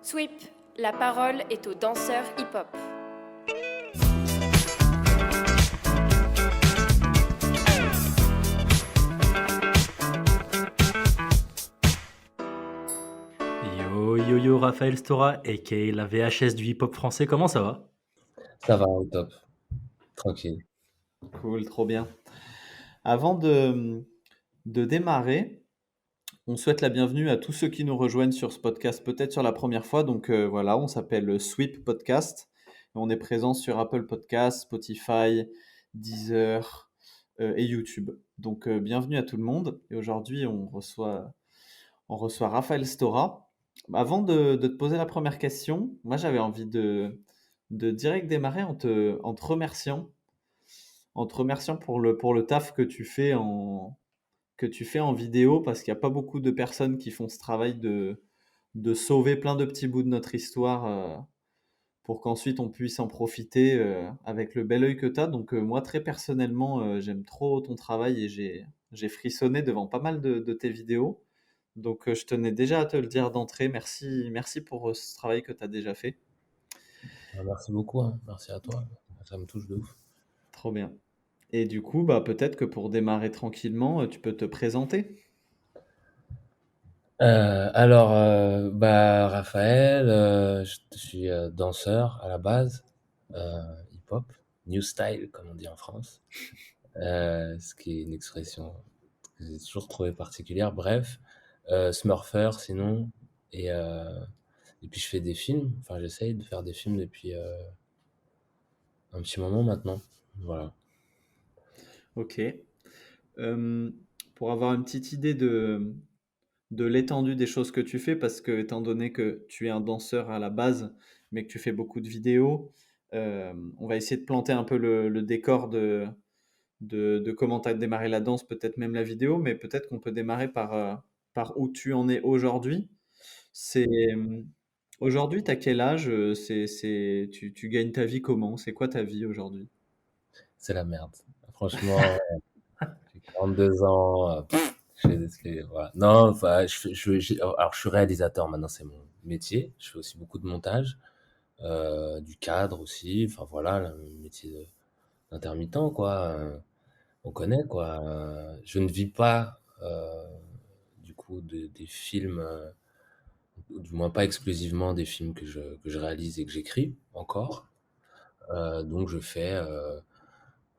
Sweep, la parole est aux danseurs hip-hop. Yo yo yo, Raphaël Stora, aka la VHS du hip-hop français, comment ça va? Ça va, au top, tranquille. Cool, trop bien. Avant de démarrer, on souhaite la bienvenue à tous ceux qui nous rejoignent sur ce podcast, peut-être sur la première fois. Donc voilà, on s'appelle Sweep Podcast. On est présent sur Apple Podcasts, Spotify, Deezer et YouTube. Donc bienvenue à tout le monde. Et aujourd'hui, on reçoit Raphaël Stora. Avant de te poser la première question, moi j'avais envie de direct démarrer en te remerciant pour le taf que tu fais en vidéo, parce qu'il n'y a pas beaucoup de personnes qui font ce travail de sauver plein de petits bouts de notre histoire pour qu'ensuite on puisse en profiter avec le bel œil que tu as. Donc moi très personnellement, j'aime trop ton travail et j'ai frissonné devant pas mal de tes vidéos. Donc je tenais déjà à te le dire d'entrée. Merci, merci pour ce travail que tu as déjà fait. Merci beaucoup, hein. Merci à toi. Ça me touche de ouf. Trop bien. Et du coup, bah, peut-être que pour démarrer tranquillement, tu peux te présenter. Raphaël, je suis danseur à la base, hip-hop, new style, comme on dit en France, ce qui est une expression que j'ai toujours trouvée particulière. Bref, smurfer sinon, et, euh, et puis je fais des films, enfin j'essaye de faire des films depuis un petit moment maintenant. Voilà. Ok. Euh, pour avoir une petite idée de l'étendue des choses que tu fais, parce que étant donné que tu es un danseur à la base, mais que tu fais beaucoup de vidéos, on va essayer de planter un peu le décor de comment tu as démarré la danse, peut-être même la vidéo, mais peut-être qu'on peut démarrer par où tu en es aujourd'hui. C'est, aujourd'hui, tu as quel âge? Tu gagnes ta vie comment? C'est quoi ta vie aujourd'hui? C'est la merde. Franchement, j'ai 42 ans, voilà. Non, enfin, alors je suis réalisateur maintenant, c'est mon métier. Je fais aussi beaucoup de montage, du cadre aussi. Enfin voilà, le métier d'intermittent, quoi. On connaît, quoi. Je ne vis pas, du coup, des films, ou du moins pas exclusivement des films que je réalise et que j'écris encore. Donc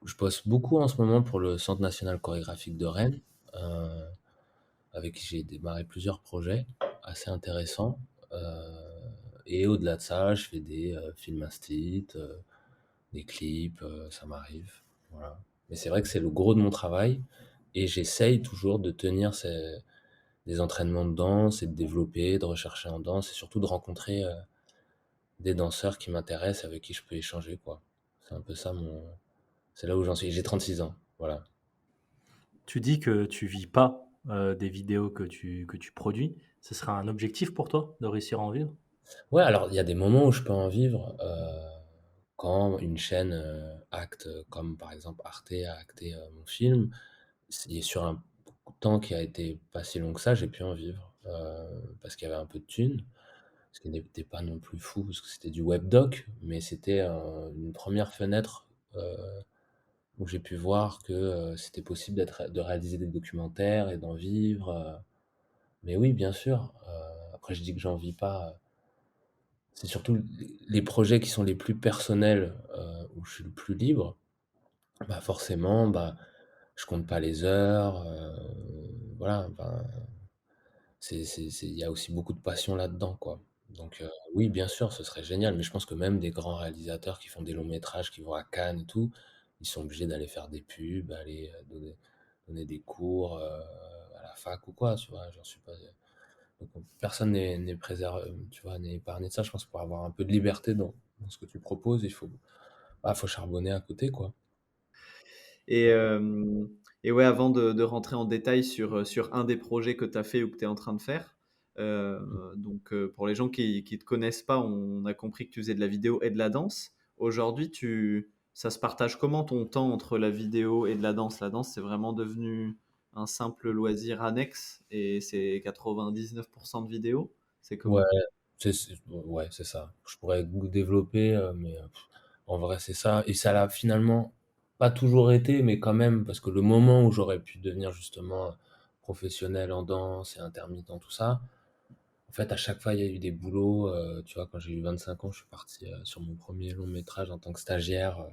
je bosse beaucoup en ce moment pour le Centre national chorégraphique de Rennes. Euh, avec qui j'ai démarré plusieurs projets assez intéressants. Et au-delà de ça, je fais des films instits, des clips, ça m'arrive. Voilà. Mais c'est vrai que c'est le gros de mon travail et j'essaye toujours de tenir des entraînements de danse et de développer, de rechercher en danse et surtout de rencontrer des danseurs qui m'intéressent, avec qui je peux échanger, quoi. C'est un peu ça c'est là où j'en suis. J'ai 36 ans, voilà. Tu dis que tu vis pas des vidéos que tu produis. Ce sera un objectif pour toi de réussir à en vivre? Ouais, alors il y a des moments où je peux en vivre, quand une chaîne, acte, comme par exemple Arte a acté, mon film, c'est sur un temps qui a été pas si long que ça, j'ai pu en vivre, parce qu'il y avait un peu de thunes, ce qui n'était pas non plus fou, parce que c'était du webdoc, mais c'était, une première fenêtre, où j'ai pu voir que, c'était possible de réaliser des documentaires et d'en vivre, mais oui, bien sûr, après je dis que j'en vis pas. C'est surtout les projets qui sont les plus personnels, où je suis le plus libre, bah, forcément, bah, je compte pas les heures, voilà, enfin, il y a aussi beaucoup de passion là-dedans, quoi. Donc oui, bien sûr, ce serait génial, mais je pense que même des grands réalisateurs qui font des longs métrages, qui vont à Cannes et tout, ils sont obligés d'aller faire des pubs, aller, donner des cours, à la fac ou quoi, tu vois? J'en suis pas donc personne n'est préservé, tu vois, n'est épargné de ça. Je pense que pour avoir un peu de liberté dans ce que tu proposes, faut charbonner à côté, quoi. Et, euh, et ouais, avant de rentrer en détail sur un des projets que tu as fait ou que tu es en train de faire, donc pour les gens qui ne te connaissent pas, on a compris que tu faisais de la vidéo et de la danse. Aujourd'hui, ça se partage comment ton temps entre la vidéo et de la danse? La danse, c'est vraiment devenu un simple loisir annexe et c'est 99% de vidéo. C'est Ouais, comment? Ouais, c'est ça. Je pourrais développer, mais en vrai, c'est ça. Et ça l'a finalement pas toujours été, mais quand même, parce que le moment où j'aurais pu devenir justement professionnel en danse et intermittent, tout ça, en fait, à chaque fois, il y a eu des boulots. Tu vois, quand j'ai eu 25 ans, je suis parti sur mon premier long métrage en tant que stagiaire.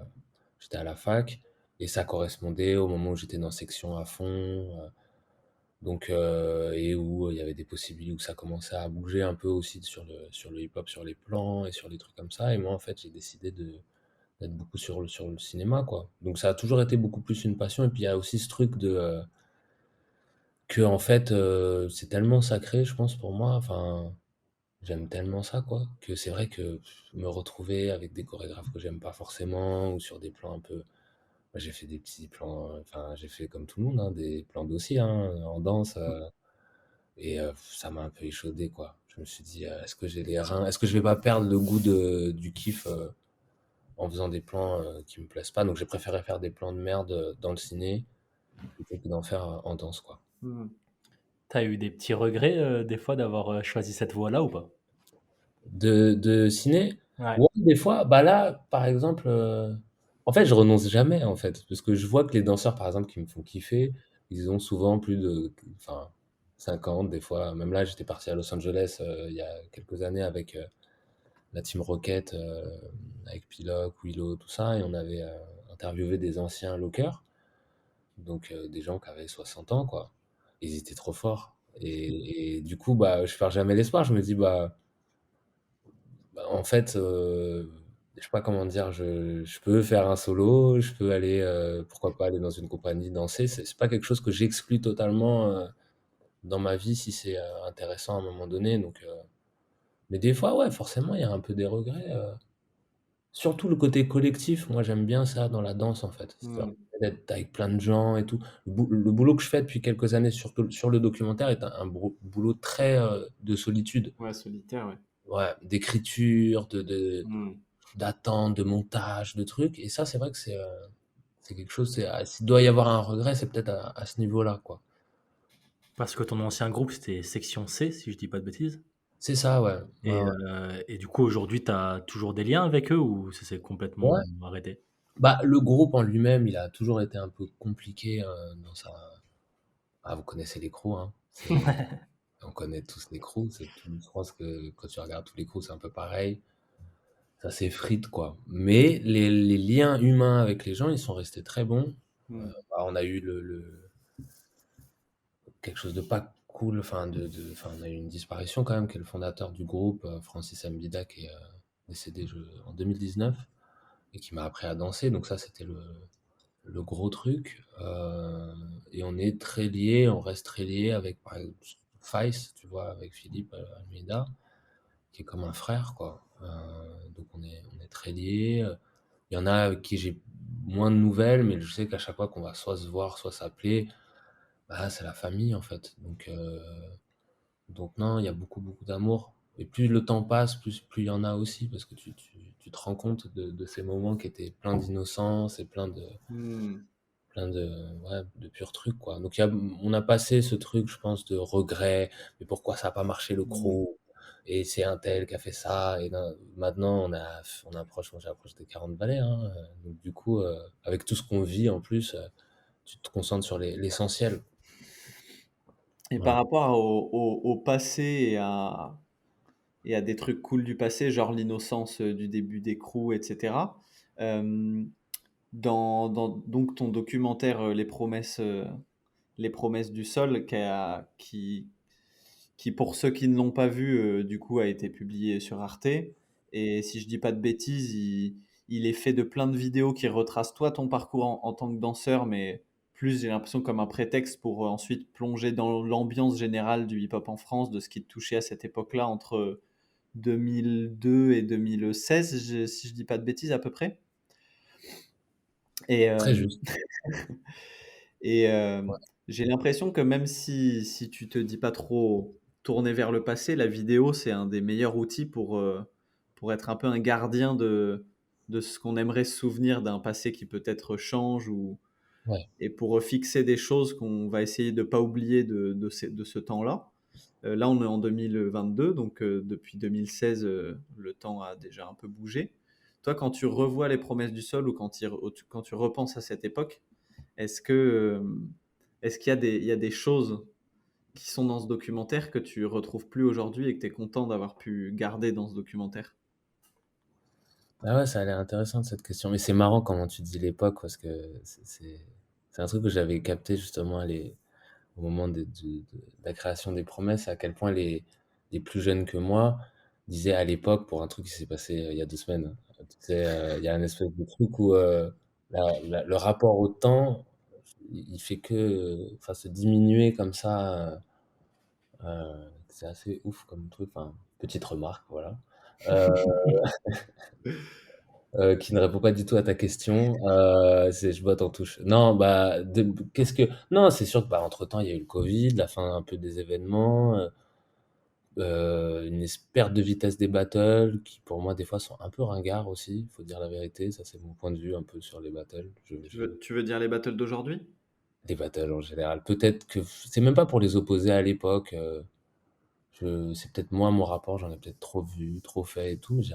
J'étais à la fac et ça correspondait au moment où j'étais dans section à fond. Donc, et où il y avait des possibilités, où ça commençait à bouger un peu aussi sur le hip-hop, sur les plans et sur les trucs comme ça. Et moi, en fait, j'ai décidé d'être beaucoup sur le cinéma, quoi. Donc, ça a toujours été beaucoup plus une passion. Et puis, il y a aussi ce truc que, en fait, c'est tellement sacré, je pense, pour moi. Enfin, j'aime tellement ça, quoi, que c'est vrai que me retrouver avec des chorégraphes que j'aime pas forcément ou sur des plans un peu. Moi, j'ai fait des petits plans, enfin, j'ai fait comme tout le monde, hein, des plans dossiers, hein, en danse. Et ça m'a un peu échaudé, quoi. Je me suis dit, est-ce que j'ai les reins? Est-ce que je vais pas perdre le goût du kiff en faisant des plans qui me plaisent pas? Donc j'ai préféré faire des plans de merde dans le ciné plutôt que d'en faire en danse, quoi. Hmm. T'as eu des petits regrets des fois d'avoir choisi cette voie-là ou pas? De ciné? Ouais. Ouais, des fois, bah là, par exemple, en fait, je renonce jamais, en fait, parce que je vois que les danseurs, par exemple, qui me font kiffer, ils ont souvent plus de, enfin, 50, des fois. Même là, j'étais parti à Los Angeles il y a quelques années avec la team Rocket, avec Piloc, Willow, tout ça, et on avait interviewé des anciens lockers, donc des gens qui avaient 60 ans, quoi. Ils étaient trop forts. Et du coup, bah, je perds jamais l'espoir. Je me dis, bah, en fait, je sais pas comment dire, je peux faire un solo, je peux aller, pourquoi pas aller dans une compagnie danser. C'est pas quelque chose que j'exclus totalement dans ma vie si c'est intéressant à un moment donné. Donc, mais des fois, ouais, forcément, il y a un peu des regrets. Surtout le côté collectif, moi j'aime bien ça dans la danse en fait. C'est-à-dire Hmm. d'être avec plein de gens et tout. Le boulot que je fais depuis quelques années, surtout sur le documentaire, est un boulot très de solitude. Ouais, solitaire, ouais. Ouais, d'écriture, Hmm. d'attente, de montage, de trucs. Et ça, c'est vrai que c'est quelque chose, s'il doit y avoir un regret, c'est peut-être à ce niveau-là, quoi. Parce que ton ancien groupe, c'était Section C, si je dis pas de bêtises. C'est ça, ouais. Ouais, ouais. Et du coup, aujourd'hui, tu as toujours des liens avec eux ou ça s'est complètement Ouais. arrêté? Bah, le groupe en lui-même, il a toujours été un peu compliqué dans sa. Ah, vous connaissez les crews, hein. On connaît tous les crews. Je pense que quand tu regardes tous les crews, c'est un peu pareil. Ça s'effrite, quoi. Mais les liens humains avec les gens, ils sont restés très bons. Hmm. Bah, on a eu quelque chose de pas cool, enfin, on a eu une disparition quand même, qui est le fondateur du groupe, Francis Mbida, qui est décédé en 2019 et qui m'a appris à danser. Donc ça, c'était le gros truc. Et on est très liés, on reste très liés avec, par exemple, Fice, tu vois, avec Philippe Almeida, qui est comme un frère, quoi. Donc on est très liés. Il y en a avec qui j'ai moins de nouvelles, mais je sais qu'à chaque fois qu'on va soit se voir, soit s'appeler, bah, c'est la famille en fait. Donc non, il y a beaucoup, beaucoup d'amour. Et plus le temps passe, plus il y en a aussi, parce que tu te rends compte de ces moments qui étaient pleins d'innocence et Hmm. ouais, de purs trucs, quoi. Donc on a passé ce truc, je pense, de regret, mais pourquoi ça n'a pas marché le Hmm. croc? Et c'est un tel qui a fait ça. Et maintenant, moi j'approche des 40 balais, hein. Donc du coup, avec tout ce qu'on vit en plus, tu te concentres sur l'essentiel. Et par Voilà. rapport au passé et à des trucs cool du passé, genre l'innocence du début des crews, etc. euh, dans donc ton documentaire Les promesses du sol, qui, pour ceux qui ne l'ont pas vu, du coup, a été publié sur Arte. Et si je dis pas de bêtises, il est fait de plein de vidéos qui retracent toi ton parcours en tant que danseur, mais plus j'ai l'impression comme un prétexte pour ensuite plonger dans l'ambiance générale du hip-hop en France, de ce qui te touchait à cette époque-là entre 2002 et 2016, si je dis pas de bêtises à peu près. Et, Très juste. et Ouais. j'ai l'impression que même si tu te dis pas trop tourner vers le passé, la vidéo, c'est un des meilleurs outils pour être un peu un gardien de ce qu'on aimerait se souvenir d'un passé qui peut-être change, Ouais. et pour fixer des choses qu'on va essayer de pas oublier de ce temps-là. Là, on est en 2022, donc depuis 2016, le temps a déjà un peu bougé. Toi, quand tu revois Les Promesses du Sol ou quand tu repenses à cette époque, est-ce que, est-ce qu'il y a il y a des choses qui sont dans ce documentaire que tu retrouves plus aujourd'hui et que tu es content d'avoir pu garder dans ce documentaire? Ah ouais, ça a l'air intéressant cette question. Mais c'est marrant comment tu dis l'époque parce que c'est un truc que j'avais capté justement au moment de la création des promesses, à quel point les plus jeunes que moi disaient à l'époque, pour un truc qui s'est passé il y a 2 semaines, tu sais, il y a un espèce de truc où le rapport au temps, il fait que enfin, se diminuer comme ça. C'est assez ouf comme truc. Enfin, petite remarque, voilà. Euh, qui ne répond pas du tout à ta question. Je botte en touche. Non, bah, qu'est-ce que. Non, c'est sûr que bah, entre-temps, il y a eu le Covid, la fin un peu des événements, une perte de vitesse des battles, qui pour moi, des fois, sont un peu ringards aussi, il faut dire la vérité. Ça, c'est mon point de vue un peu sur les battles. Tu veux dire les battles d'aujourd'hui? Les battles en général. Peut-être que c'est même pas pour les opposer à l'époque. C'est peut-être moi, mon rapport, j'en ai peut-être trop vu, trop fait et tout, mais j'ai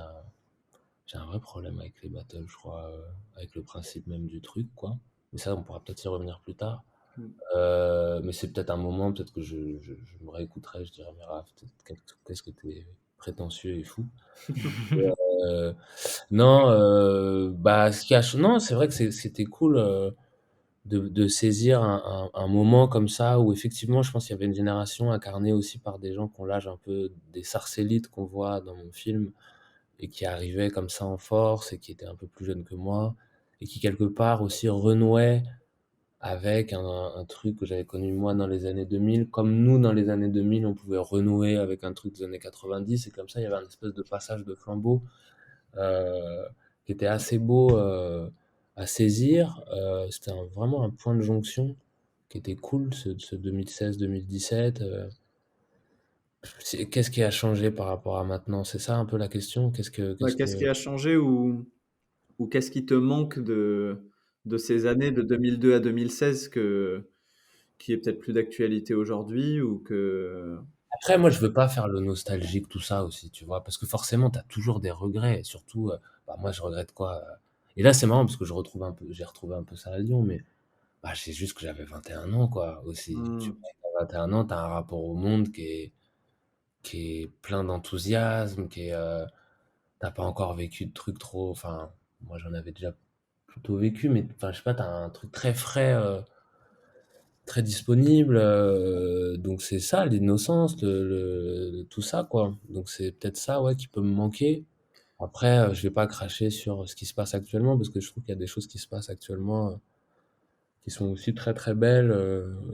un vrai problème avec les battles, je crois, avec le principe même du truc, quoi. Mais ça, on pourra peut-être y revenir plus tard. Mm. Mais c'est peut-être un moment, peut-être que je me réécouterai, je dirais, mais Raph, qu'est-ce que t'es prétentieux et fou. Euh, non, bah, non, c'est vrai que c'était cool de saisir un moment comme ça où effectivement, je pense qu'il y avait une génération incarnée aussi par des gens qui ont l'âge un peu des Sarcélites qu'on voit dans mon film et qui arrivaient comme ça en force et qui étaient un peu plus jeunes que moi et qui quelque part aussi renouaient avec un truc que j'avais connu moi dans les années 2000, comme nous dans les années 2000 on pouvait renouer avec un truc des années 90 et comme ça il y avait un espèce de passage de flambeau euh, qui était assez beau à saisir. C'était vraiment un point de jonction qui était cool, ce 2016-2017. Qu'est-ce qui a changé par rapport à maintenant? C'est ça un peu la question. Ouais, Qu'est-ce qu'est-ce qui que... a changé ou qu'est-ce qui te manque de ces années de 2002 à 2016 qui est peut-être plus d'actualité aujourd'hui ou que... Après, moi, je veux pas faire le nostalgique, tout ça aussi, tu vois, parce que forcément, tu as toujours des regrets. Et surtout, bah, moi, je regrette quoi? Et là, c'est marrant parce que j'ai retrouvé un peu ça à Lyon, mais bah, c'est juste que j'avais 21 ans, quoi, aussi. Tu Hmm. vois, à 21 ans, tu as un rapport au monde qui est plein d'enthousiasme, t'as pas encore vécu de trucs trop, enfin, moi, j'en avais déjà plutôt vécu, mais enfin, je sais pas, t'as un truc très frais, très disponible, donc c'est ça, l'innocence, tout ça, quoi. Donc c'est peut-être ça, ouais, qui peut me manquer. Après, je vais pas cracher sur ce qui se passe actuellement, parce que je trouve qu'il y a des choses qui se passent actuellement, qui sont aussi très très belles,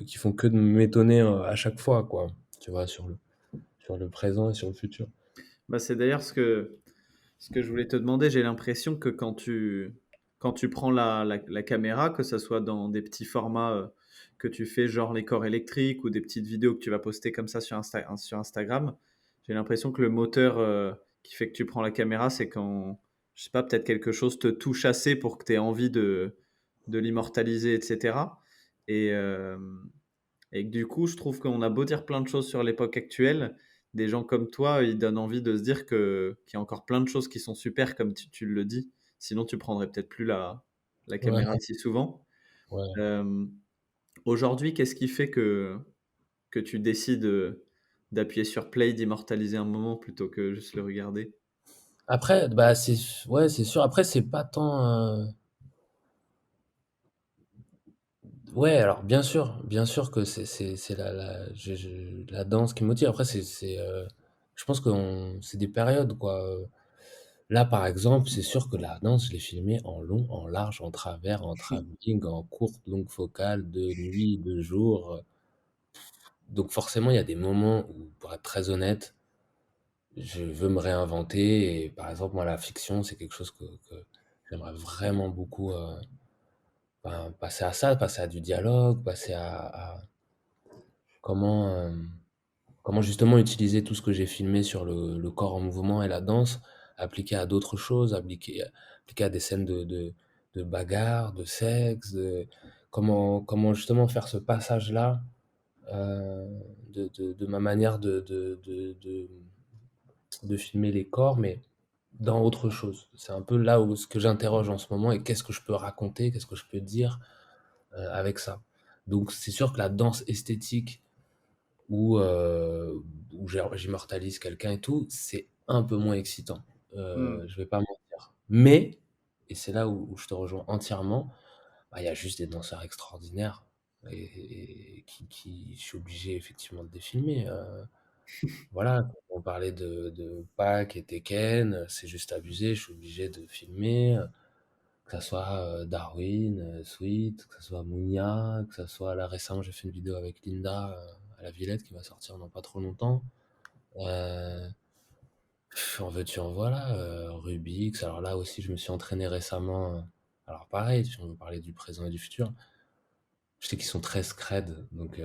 qui font que de m'étonner à chaque fois, quoi. Tu vois, sur le présent et sur le futur. Bah, c'est d'ailleurs ce que je voulais te demander. J'ai l'impression que quand tu prends la caméra, que ce soit dans des petits formats que tu fais, genre les corps électriques ou des petites vidéos que tu vas poster comme ça sur Instagram, j'ai l'impression que le moteur qui fait que tu prends la caméra, c'est quand, je sais pas, peut-être quelque chose te touche assez pour que tu aies envie de l'immortaliser, etc. Et, euh, et que du coup, je trouve qu'on a beau dire plein de choses sur l'époque actuelle, des gens comme toi, ils donnent envie de se dire qu'il y a encore plein de choses qui sont super, comme tu le dis. Sinon, tu prendrais peut-être plus la Ouais, caméra si souvent. ouais. Euh, Aujourd'hui, qu'est-ce qui fait que tu décides d'appuyer sur play, d'immortaliser un moment plutôt que juste le regarder? Après, bah, ouais, c'est sûr. Après, c'est pas tant, ouais, alors bien sûr que c'est la danse qui me motive. Après, je pense que c'est des périodes, quoi. Là, par exemple, c'est sûr que la danse, je l'ai filmée en long, en large, en travers, en travelling, en courte, longue focale, de nuit, de jour. Donc forcément, il y a des moments où, pour être très honnête, je veux me réinventer. Et par exemple, moi, la fiction, c'est quelque chose que j'aimerais vraiment beaucoup ben, passer à ça, passer à du dialogue, passer à comment, comment justement utiliser tout ce que j'ai filmé sur le corps en mouvement et la danse, appliquer à d'autres choses, appliquer à des scènes de bagarre, de sexe, comment justement faire ce passage-là euh, de ma manière de filmer les corps, mais dans autre chose. C'est un peu là où ce que j'interroge en ce moment et qu'est-ce que je peux raconter, qu'est-ce que je peux dire avec ça. Donc c'est sûr que la danse esthétique où, où j'immortalise quelqu'un et tout, c'est un peu moins excitant. Hmm. Je vais pas mentir. Mais, et c'est là où je te rejoins entièrement, bah, il y a juste des danseurs extraordinaires et je suis obligé effectivement de les filmer. Voilà, on parlait de Pac et Tekken, c'est juste abusé, je suis obligé de filmer, que ça soit Darwin, Sweet, que ça soit Mounia, que ça soit là récemment j'ai fait une vidéo avec Linda à la Villette qui va sortir dans pas trop longtemps. Euh, En veux-tu en voilà, Rubix, alors là aussi je me suis entraîné récemment. Alors pareil, si on veut parler du présent et du futur, je sais qu'ils sont très scred, donc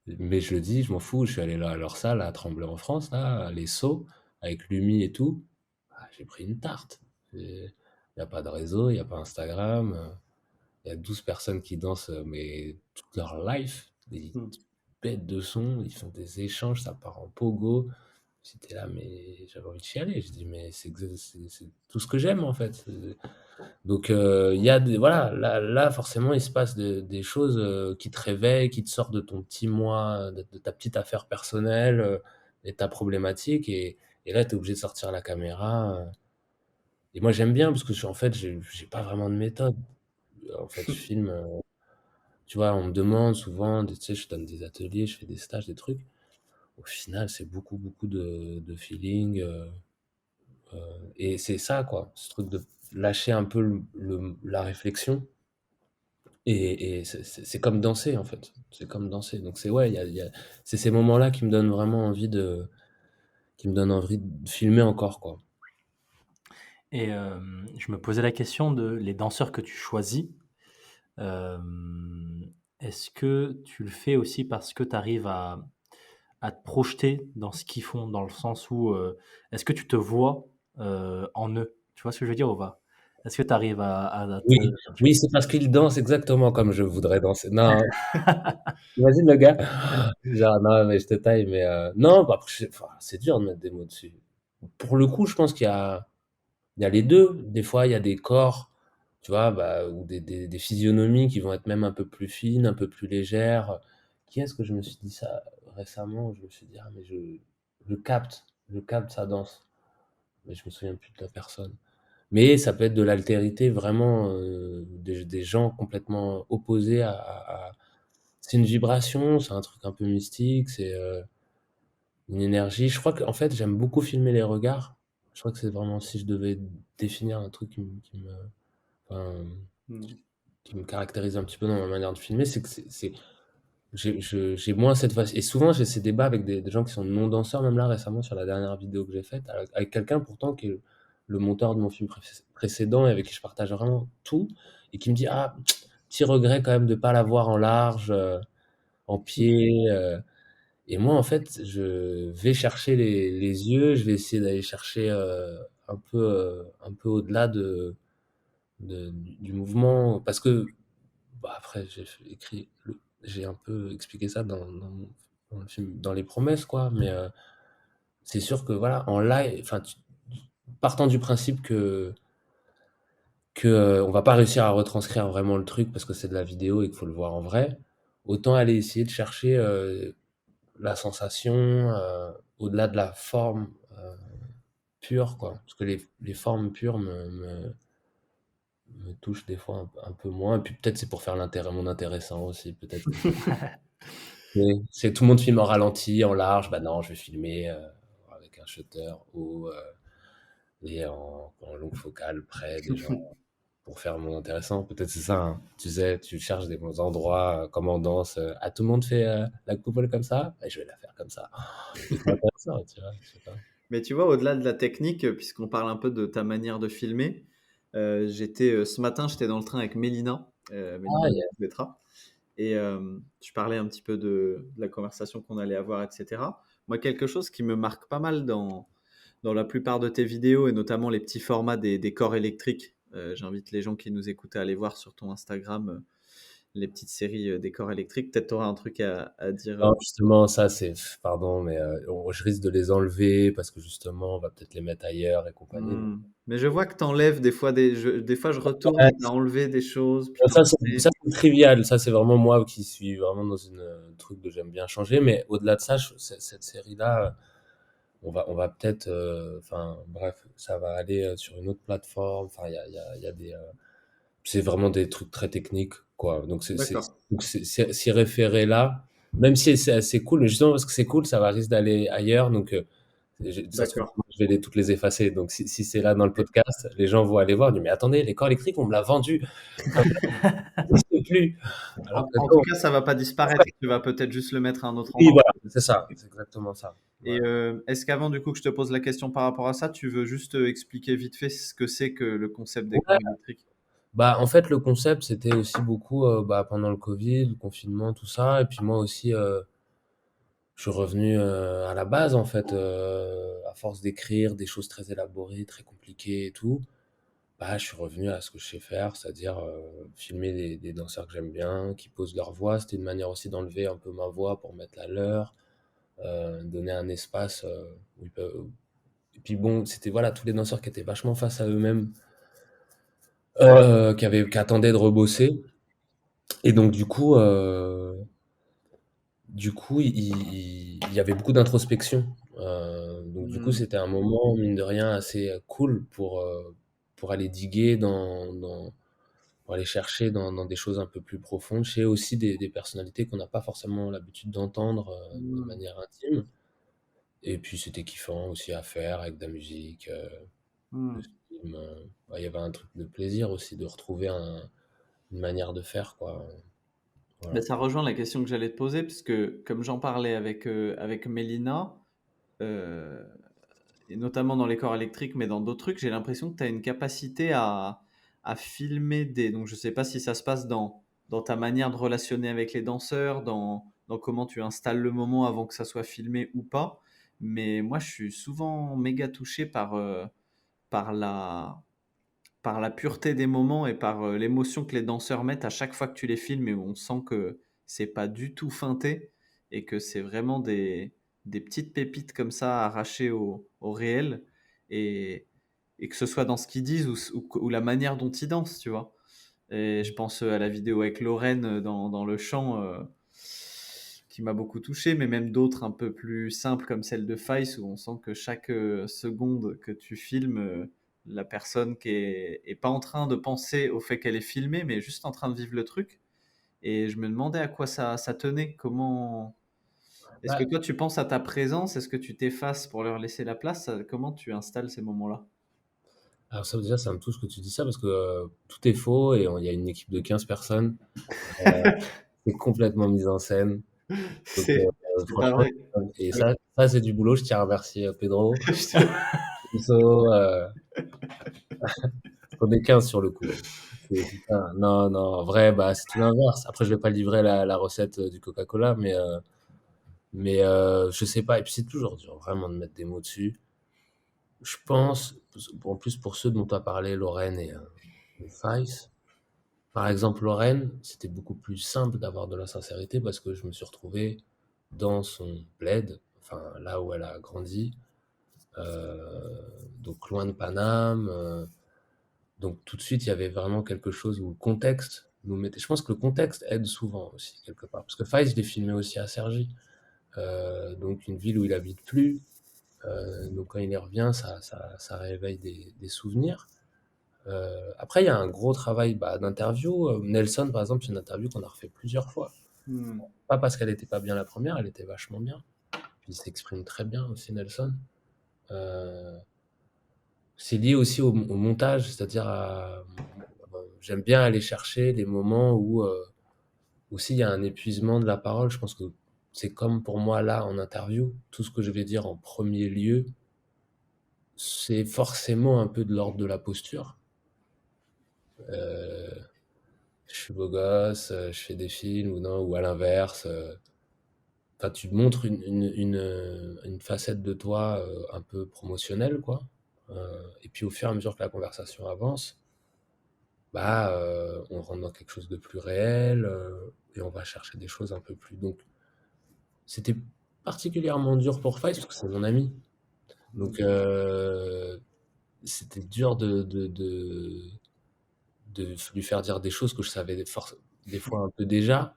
mais je le dis, je m'en fous, je suis allé là à leur salle à Tremblay en France, là, à les Sceaux, avec Lumi et tout. Ah, j'ai pris une tarte. Il n'y a pas de réseau, il n'y a pas Instagram, il y a 12 personnes qui dansent, mais toute leur life, des Hmm. bêtes de son, ils font des échanges, ça part en pogo. J'étais là, mais j'avais envie de chialer. Je dis, mais c'est tout ce que j'aime en fait. Donc, il y a des, voilà, là, forcément, il se passe des choses qui te réveillent, qui te sortent de ton petit moi, de ta petite affaire personnelle et ta problématique. Et là, tu es obligé de sortir la caméra. Et moi, j'aime bien parce que, en fait, j'ai pas vraiment de méthode. En fait, je filme, tu vois, on me demande souvent, tu sais, je donne des ateliers, je fais des stages, des trucs. Au final, c'est beaucoup, beaucoup de feeling. Et c'est ça, quoi, ce truc de lâcher un peu la réflexion. Et c'est comme danser, en fait. C'est comme danser. Donc, c'est ouais, c'est ces moments-là qui me donnent vraiment envie qui me donnent envie de filmer encore, quoi. Et je me posais la question de les danseurs que tu choisis. euh, Est-ce que tu le fais aussi parce que tu arrives à te projeter dans ce qu'ils font, dans le sens où est-ce que tu te vois en eux? Tu vois ce que je veux dire ou pas? Est-ce que tu arrives à te... Oui, oui, c'est parce qu'ils dansent exactement comme je voudrais danser. Non, imagine le gars. Genre, non, mais je te taille, mais non, bah, après, enfin, c'est dur de mettre des mots dessus. Pour le coup, je pense il y a les deux. Des fois, il y a des corps, tu vois, bah, ou des physionomies qui vont être même un peu plus fines, un peu plus légères. Qui est-ce que je me suis dit ça récemment? Je me suis dit, ah, mais je capte sa danse. Mais je me souviens plus de la personne. Mais ça peut être de l'altérité, vraiment, des gens complètement opposés c'est une vibration, c'est un truc un peu mystique, c'est une énergie. Je crois qu'en fait, j'aime beaucoup filmer les regards. Je crois que c'est vraiment si je devais définir un truc enfin, Hmm. qui me caractérise un petit peu dans ma manière de filmer, c'est que j'ai moins cette face. Et souvent, j'ai ces débats avec des gens qui sont non danseurs, même là récemment sur la dernière vidéo que j'ai faite, avec quelqu'un pourtant qui est le monteur de mon film précédent et avec qui je partage vraiment tout, et qui me dit, ah, petit regret quand même de pas l'avoir en large, en pied. Et moi, en fait, je vais chercher les yeux, je vais essayer d'aller chercher un peu au-delà du mouvement, parce que bah, après, j'ai un peu expliqué ça dans le film, dans les promesses, quoi. Mais c'est sûr que voilà, en live, enfin, partant du principe que on va pas réussir à retranscrire vraiment le truc parce que c'est de la vidéo et qu'il faut le voir en vrai, autant aller essayer de chercher la sensation au-delà de la forme pure, quoi. Parce que les formes pures me touchent des fois un peu moins. Et puis peut-être c'est pour faire mon intéressant aussi. Peut-être que c'est tout le monde filme en ralenti, en large. Bah non, je vais filmer avec un shutter haut et en longue focale près des gens pour faire mon intéressant. Peut-être c'est ça, hein. Tu sais, tu cherches des bons endroits, comme on danse. Ah, tout le monde fait la coupole comme ça, bah, je vais la faire comme ça. C'est intéressant, tu vois, je sais pas. Mais tu vois, au-delà de la technique, puisqu'on parle un peu de ta manière de filmer, ce matin, j'étais dans le train avec Mélina, Ah, Mélina Vetra, et je parlais un petit peu de la conversation qu'on allait avoir, etc. Moi, quelque chose qui me marque pas mal dans la plupart de tes vidéos, et notamment les petits formats des corps électriques, j'invite les gens qui nous écoutent à aller voir sur ton Instagram les petites séries des corps électriques. Peut-être tu auras un truc à dire. Non, justement, ça, pardon, mais je risque de les enlever parce que justement, on va peut-être les mettre ailleurs et compagnie. Mais je vois que tu enlèves des fois des fois je retourne Ouais, et tu as enlevé des choses, puis tu ça, remets. c'est trivial. Ça, c'est vraiment moi qui suis vraiment dans une truc de j'aime bien changer. Mais au-delà de ça, cette série-là, on va peut-être, enfin, bref, ça va aller sur une autre plateforme. Enfin, il y a des, c'est vraiment des trucs très techniques, quoi. D'accord, Donc s'y référer là, même si c'est assez cool, mais justement parce que c'est cool, ça va risque d'aller ailleurs. Donc, ça se trouve, d'accord. je vais toutes les effacer. Donc, si c'est là dans le podcast, les gens vont aller voir, ils disent, mais attendez, les corps électriques, on me l'a vendu. Ça n'existe plus. Alors que En tout non. cas, ça va pas disparaître. Tu vas peut-être juste le mettre à un autre Oui, endroit. voilà, c'est ça, c'est exactement ça. Et Ouais. est-ce qu'avant du coup que je te pose la question par rapport à ça, tu veux juste expliquer vite fait ce que c'est que le concept des corps Ouais. électriques? Bah, en fait, le concept, c'était aussi beaucoup bah, pendant le Covid, le confinement, tout ça. Et puis moi aussi, je suis revenu à la base, en fait, à force d'écrire des choses très élaborées, très compliquées et tout. Bah, je suis revenu à ce que je sais faire, c'est-à-dire filmer des danseurs que j'aime bien, qui posent leur voix. C'était une manière aussi d'enlever un peu ma voix pour mettre la leur, donner un espace où ils peuvent. Et puis bon, c'était voilà tous les danseurs qui étaient vachement face à eux-mêmes, qui attendaient de rebosser. Et donc du coup, il y avait beaucoup d'introspection. Donc du coup, Hmm. c'était un moment, mine de rien, assez cool pour aller diguer pour aller chercher dans des choses un peu plus profondes, chez aussi des personnalités qu'on n'a pas forcément l'habitude d'entendre de Hmm. manière intime. Et puis c'était kiffant aussi à faire avec de la musique, Hmm. le film. Ouais, il y avait un truc de plaisir aussi de retrouver une manière de faire, quoi. Ben, Voilà. ça rejoint la question que j'allais te poser, puisque comme j'en parlais avec Mélina, euh, et notamment dans les corps électriques, mais dans d'autres trucs, j'ai l'impression que tu as une capacité à filmer des. Donc, je sais pas si ça se passe dans ta manière de relationner avec les danseurs, dans comment tu installes le moment avant que ça soit filmé ou pas. Mais moi, je suis souvent méga touché par par la pureté des moments et par l'émotion que les danseurs mettent à chaque fois que tu les filmes et où on sent que c'est pas du tout feinté et que c'est vraiment des petites pépites comme ça arrachées au réel et, et que ce soit dans ce qu'ils disent ou la manière dont ils dansent, tu vois. Et je pense à la vidéo avec Lorraine dans le chant qui m'a beaucoup touché, mais même d'autres un peu plus simples comme celle de Faïs où on sent que chaque seconde que tu filmes, la personne est pas en train de penser au fait qu'elle est filmée, mais juste en train de vivre le truc. Et je me demandais à quoi ça tenait, comment. Est-ce que Bah, toi tu penses à ta présence? Est-ce que tu t'effaces pour leur laisser la place? Comment tu installes ces moments-là? alors ça déjà, ça me touche que tu dis ça parce que tout est faux et il y a une équipe de 15 personnes. Euh, c'est complètement mis en scène. Donc, C'est pas franchement, vrai. et ça c'est du boulot. Je tiens à remercier Pedro, Je te- Uso, on est 15 sur le coup. Putain, non, non, en vrai, bah, c'est tout l'inverse. Après, je vais pas livrer la recette du Coca-Cola, mais je sais pas. Et puis, c'est toujours dur, vraiment, de mettre des mots dessus. Je pense, en plus pour ceux dont tu as parlé, Lorraine et Faïs, par exemple, Lorraine, c'était beaucoup plus simple d'avoir de la sincérité parce que je me suis retrouvé dans son bled, enfin là où elle a grandi, donc loin de Paname. Donc tout de suite, il y avait vraiment quelque chose où le contexte nous mettait. Je pense que le contexte aide souvent aussi, quelque part. Parce que Faïs, je l'ai filmé aussi à Cergy, donc une ville où il habite plus. Donc quand il y revient, ça réveille des souvenirs. Après, il y a un gros travail bah, d'interview. Nelson, par exemple, c'est une interview qu'on a refait plusieurs fois. Hmm. Pas parce qu'elle n'était pas bien la première, elle était vachement bien. Puis il s'exprime très bien aussi, Nelson. Euh, c'est lié aussi au montage, c'est-à-dire j'aime bien aller chercher les moments où aussi il y a un épuisement de la parole. Je pense que c'est comme pour moi là en interview, tout ce que je vais dire en premier lieu, c'est forcément un peu de l'ordre de la posture. Euh, je suis beau gosse, je fais des films ou non, ou à l'inverse. Enfin, tu montres une facette de toi un peu promotionnelle, quoi. Et puis au fur et à mesure que la conversation avance, bah, on rentre dans quelque chose de plus réel, et on va chercher des choses un peu plus donc c'était particulièrement dur pour Five parce que c'est mon ami. Donc c'était dur de lui faire dire des choses que je savais des fois un peu déjà.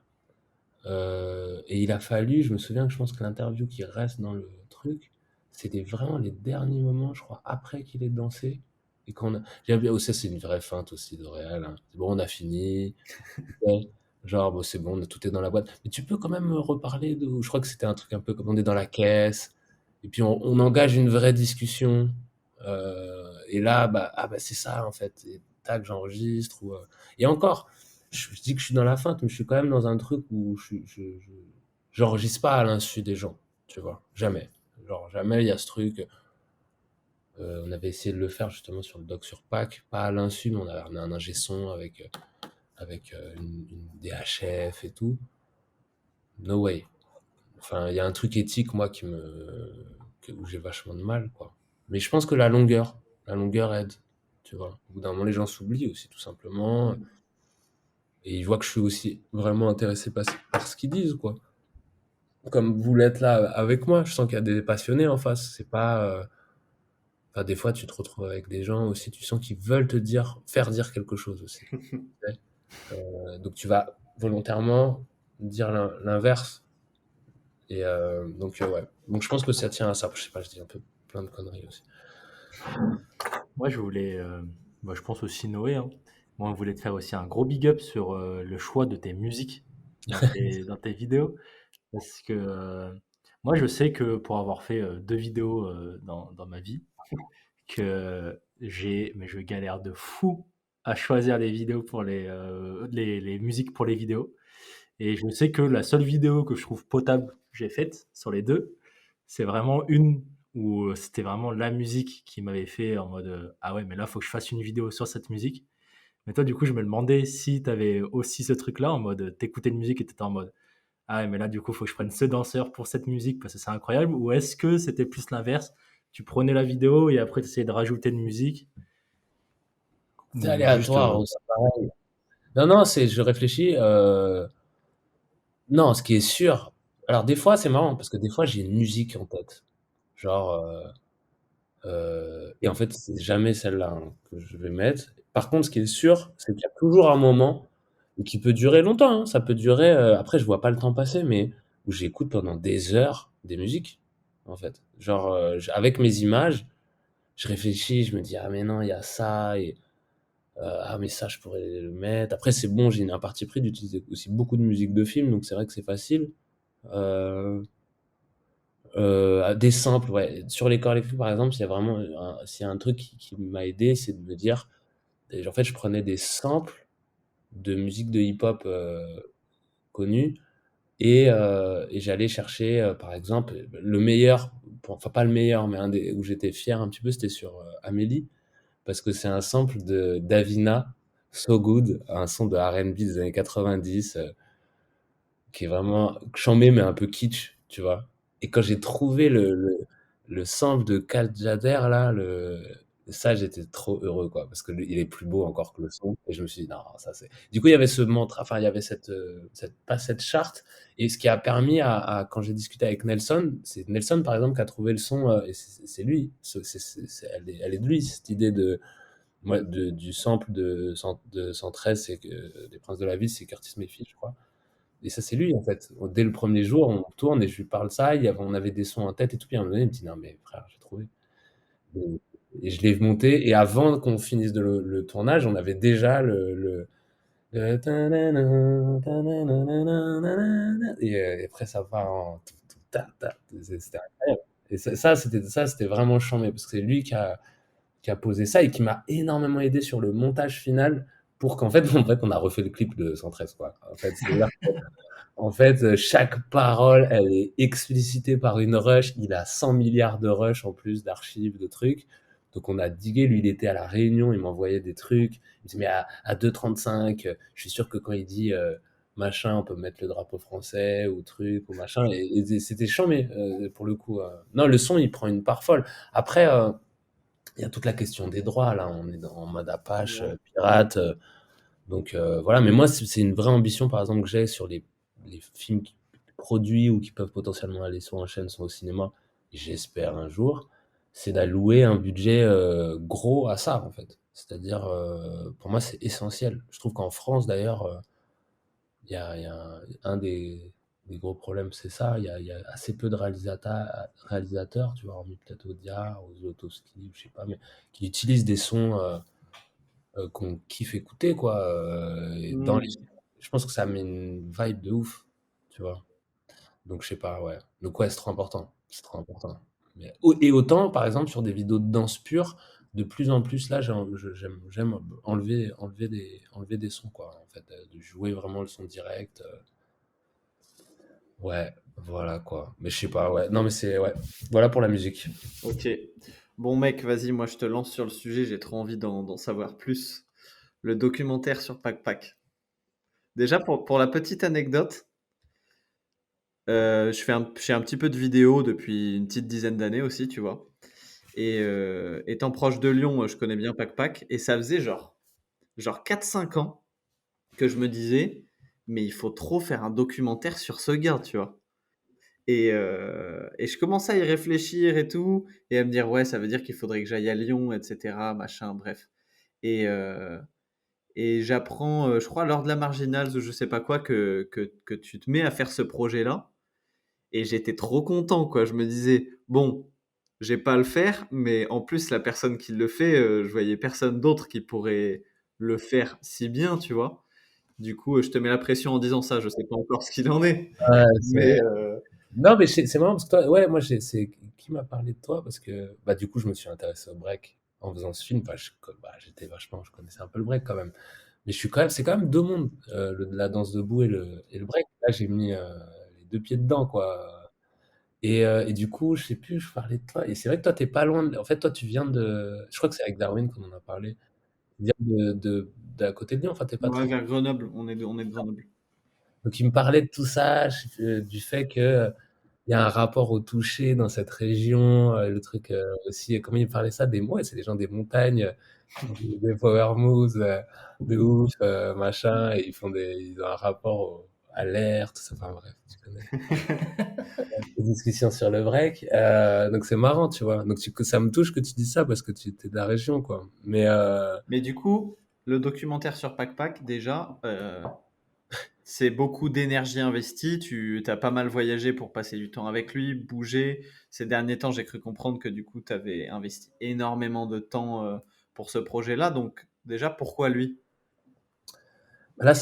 Et il a fallu, je me souviens que je pense que l'interview qui reste dans le truc, c'était vraiment les derniers moments, je crois, après qu'il ait dansé. Et qu'on a... J'aime bien aussi, c'est une vraie feinte aussi de réel, hein. C'est bon, on a fini. Ouais. Genre, bon, c'est bon, tout est dans la boîte. Mais tu peux quand même me reparler de. Je crois que c'était un truc un peu comme on est dans la caisse. Et puis on engage une vraie discussion. Et là, bah, ah, bah, c'est ça en fait. Et tac, j'enregistre. Et encore, je dis que je suis dans la feinte, mais je suis quand même dans un truc où j'enregistre pas à l'insu des gens. Tu vois, jamais. Genre, jamais il y a ce truc. On avait essayé de le faire justement sur le doc sur Pâques, pas à l'insu, mais on a un ingé son avec des HF et tout. No way. Enfin, il y a un truc éthique, moi, où j'ai vachement de mal, quoi. Mais je pense que la longueur aide, tu vois. Au bout d'un moment, les gens s'oublient aussi, tout simplement. Et ils voient que je suis aussi vraiment intéressé par ce qu'ils disent, quoi. Comme vous l'êtes là avec moi, je sens qu'il y a des passionnés en face. C'est pas. Enfin, des fois, tu te retrouves avec des gens aussi, tu sens qu'ils veulent faire dire quelque chose aussi. Ouais. Donc, tu vas volontairement dire l'inverse. Et ouais. Donc je pense que ça tient à ça. Je sais pas, je dis un peu plein de conneries aussi. Moi, je voulais, moi, je pense aussi Noé, hein. Moi, on voulait te faire aussi un gros big up sur le choix de tes musiques dans tes vidéos. Parce que moi, je sais que pour avoir fait 2 vidéos dans ma vie, que mais je galère de fou à choisir les vidéos pour les musiques pour les vidéos. Et je sais que la seule vidéo que je trouve potable que j'ai faite sur les deux, c'est vraiment une où c'était vraiment la musique qui m'avait fait en mode ah ouais, mais là, faut que je fasse une vidéo sur cette musique. Mais toi, du coup, je me demandais si tu avais aussi ce truc-là en mode t'écoutais une musique et t'étais en mode ah ouais, mais là, du coup, faut que je prenne ce danseur pour cette musique parce que c'est incroyable. Ou est-ce que c'était plus l'inverse? Tu prenais la vidéo et après, tu essayais de rajouter une musique C'est ou juste. aléatoire aussi, pareil. Non, non, je réfléchis. Non, ce qui est sûr. Alors des fois, c'est marrant parce que des fois, j'ai une musique en tête. Genre, et en fait, c'est jamais celle-là hein, que je vais mettre. Par contre, ce qui est sûr, c'est qu'il y a toujours un moment et qui peut durer longtemps, hein. Ça peut durer. Après, je vois pas le temps passer, mais où j'écoute pendant des heures des musiques, en fait. Genre, avec mes images, je réfléchis, je me dis ah mais non, il y a ça et ah mais ça, je pourrais le mettre. Après, c'est bon, j'ai un parti pris d'utiliser aussi beaucoup de musique de film, donc c'est vrai que c'est facile. Euh, des samples, ouais. Sur les corps électriques, par exemple, s'il y a un truc qui m'a aidé, c'est de me dire, en fait, je prenais des samples de musique de hip-hop connue et j'allais chercher, par exemple, le meilleur, enfin pas le meilleur, mais un des où j'étais fier un petit peu, c'était sur Amélie, parce que c'est un sample de Davina, So Good, un son de R&B des années 90, qui est vraiment chambé mais un peu kitsch, tu vois. Et quand j'ai trouvé le sample de Kal Tjader là, ça j'étais trop heureux quoi, parce que il est plus beau encore que le son. Et je me suis dit non, ça c'est. Du coup il y avait ce mantra, enfin il y avait pas cette charte. Et ce qui a permis quand j'ai discuté avec Nelson, c'est Nelson par exemple qui a trouvé le son, et c'est lui, elle est de lui cette idée du sample de 113, c'est que des Princes de la Ville, c'est Curtis Mayfield je crois. Et ça, c'est lui, en fait. Dès le premier jour, on tourne et je lui parle ça. On avait des sons en tête et tout. Puis à un moment donné, il me dit, non, mais frère, j'ai trouvé. Et, et je l'ai monté. Et avant qu'on finisse le tournage, on avait déjà et après, ça part en. C'était incroyable. Et c'était vraiment chambé parce que c'est lui qui a posé ça et qui m'a énormément aidé sur le montage final pour qu'en fait, on a refait le clip de 113, quoi. En fait, chaque parole, elle est explicitée par une rush. Il a 100 milliards de rush en plus, d'archives, de trucs. Donc on a digué, lui il était à la Réunion, il m'envoyait des trucs. Il me dit mais à 2,35, je suis sûr que quand il dit machin, on peut mettre le drapeau français ou truc ou machin. Et c'était chambé pour le coup. Non, le son il prend une part folle. Après, il y a toute la question des droits là. On est en mode Apache, pirate. Donc voilà, mais moi, c'est une vraie ambition, par exemple, que j'ai sur les films produits ou qui peuvent potentiellement aller soit en chaîne, soit au cinéma, j'espère un jour, c'est d'allouer un budget gros à ça, en fait. C'est-à-dire, pour moi, c'est essentiel. Je trouve qu'en France, d'ailleurs, il y a un des gros problèmes, c'est ça. Il y a assez peu de réalisateurs, tu vois, hormis peut-être Audiard ou Zlotowski, je sais pas, mais qui utilisent des sons qu'on kiffe écouter, quoi. Et Hmm. je pense que ça met une vibe de ouf, tu vois. Donc, je sais pas, ouais. Donc, ouais, c'est trop important. C'est trop important. Et autant, par exemple, sur des vidéos de danse pure, de plus en plus, là, j'aime enlever des sons, quoi. En fait, de jouer vraiment le son direct. Ouais, voilà, quoi. Mais je sais pas, ouais. Non, mais c'est, ouais. Voilà pour la musique. Ok. Bon mec, vas-y, moi je te lance sur le sujet, j'ai trop envie d'en savoir plus. Le documentaire sur Pac Pac. Déjà, pour la petite anecdote, je fais un petit peu de vidéo depuis une petite dizaine d'années aussi, tu vois. Et étant proche de Lyon, je connais bien Pac Pac. Et ça faisait genre 4-5 ans que je me disais, mais il faut trop faire un documentaire sur ce gars, tu vois. Et je commençais à y réfléchir et tout, et à me dire, ouais, ça veut dire qu'il faudrait que j'aille à Lyon, etc., machin, bref. Et, euh, et j'apprends, je crois, lors de la Marginals ou je sais pas quoi, que tu te mets à faire ce projet-là. Et j'étais trop content, quoi. Je me disais, bon, j'ai pas à le faire, mais en plus, la personne qui le fait, je voyais personne d'autre qui pourrait le faire si bien, tu vois. Du coup, je te mets la pression en disant ça, je sais pas encore ce qu'il en est. Ouais, Mais non, mais c'est marrant parce que toi, ouais, moi, c'est qui m'a parlé de toi parce que, bah, du coup, je me suis intéressé au break en faisant ce film. Bah, j'étais vachement, je connaissais un peu le break quand même. Mais c'est quand même deux mondes, la danse debout et le break. Là, j'ai mis les deux pieds dedans, quoi. Et du coup, je sais plus, je parlais de toi. Et c'est vrai que toi, t'es pas loin en fait, toi, tu viens je crois que c'est avec Darwin qu'on en a parlé. Tu viens d'à côté de Lyon, enfin, t'es pas ouais, très. vers Grenoble, on est de Grenoble. Donc, il me parlait de tout ça, du fait que il y a un rapport au toucher dans cette région, le truc aussi, comment il parlait ça, ouais, c'est des gens des montagnes qui font des power moves de ouf, machin, et ils ont un rapport à l'air, tout ça, enfin bref, tu connais. Des discussions sur le break, donc c'est marrant, tu vois. Donc ça me touche que tu dis ça parce que tu es de la région, quoi. Mais Mais du coup, le documentaire sur Pac Pac, déjà, c'est beaucoup d'énergie investie. Tu as pas mal voyagé pour passer du temps avec lui, bouger. Ces derniers temps, j'ai cru comprendre que du coup, tu avais investi énormément de temps pour ce projet-là. Donc, déjà, pourquoi lui? là,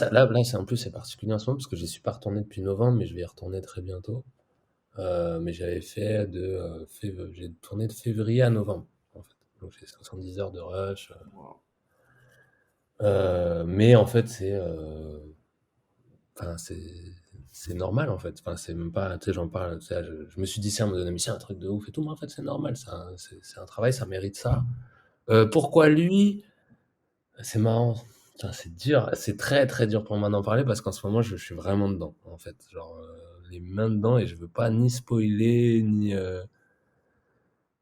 en plus, c'est particulier en ce moment parce que je suis pas retourné depuis novembre, mais je vais y retourner très bientôt. Mais j'avais fait j'ai tourné de février à novembre, en fait. Donc j'ai 70 heures de rush. Wow. Mais en fait, enfin, c'est normal, en fait. Enfin, c'est même pas, tu sais, j'en parle, tu sais, je me suis dit, ça, à un moment donné, mais c'est un truc de ouf et tout, mais en fait, c'est normal, c'est un travail, ça mérite ça. Pourquoi lui? C'est marrant. Putain, c'est dur, c'est très très dur pour moi d'en parler parce qu'en ce moment, je suis vraiment dedans, en fait. Genre, les mains dedans et je veux pas ni spoiler, ni. Et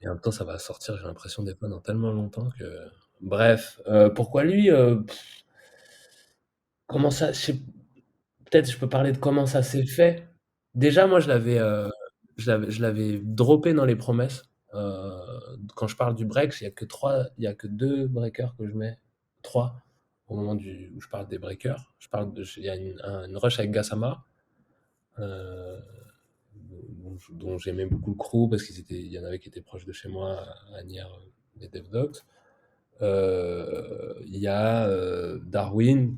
en même temps, ça va sortir, j'ai l'impression, des fois, dans tellement longtemps que. Bref, pourquoi lui? Comment ça? Peut-être je peux parler de comment ça s'est fait. Déjà, moi, je l'avais droppé dans les promesses. Quand je parle du break, il y a que deux breakers que je mets. Trois. Au moment où je parle des breakers. Il y a une rush avec Gassama, euh, dont j'aimais beaucoup le crew parce il y en avait qui étaient proches de chez moi, à Nières, les Dev Dogs. Il y a Darwin,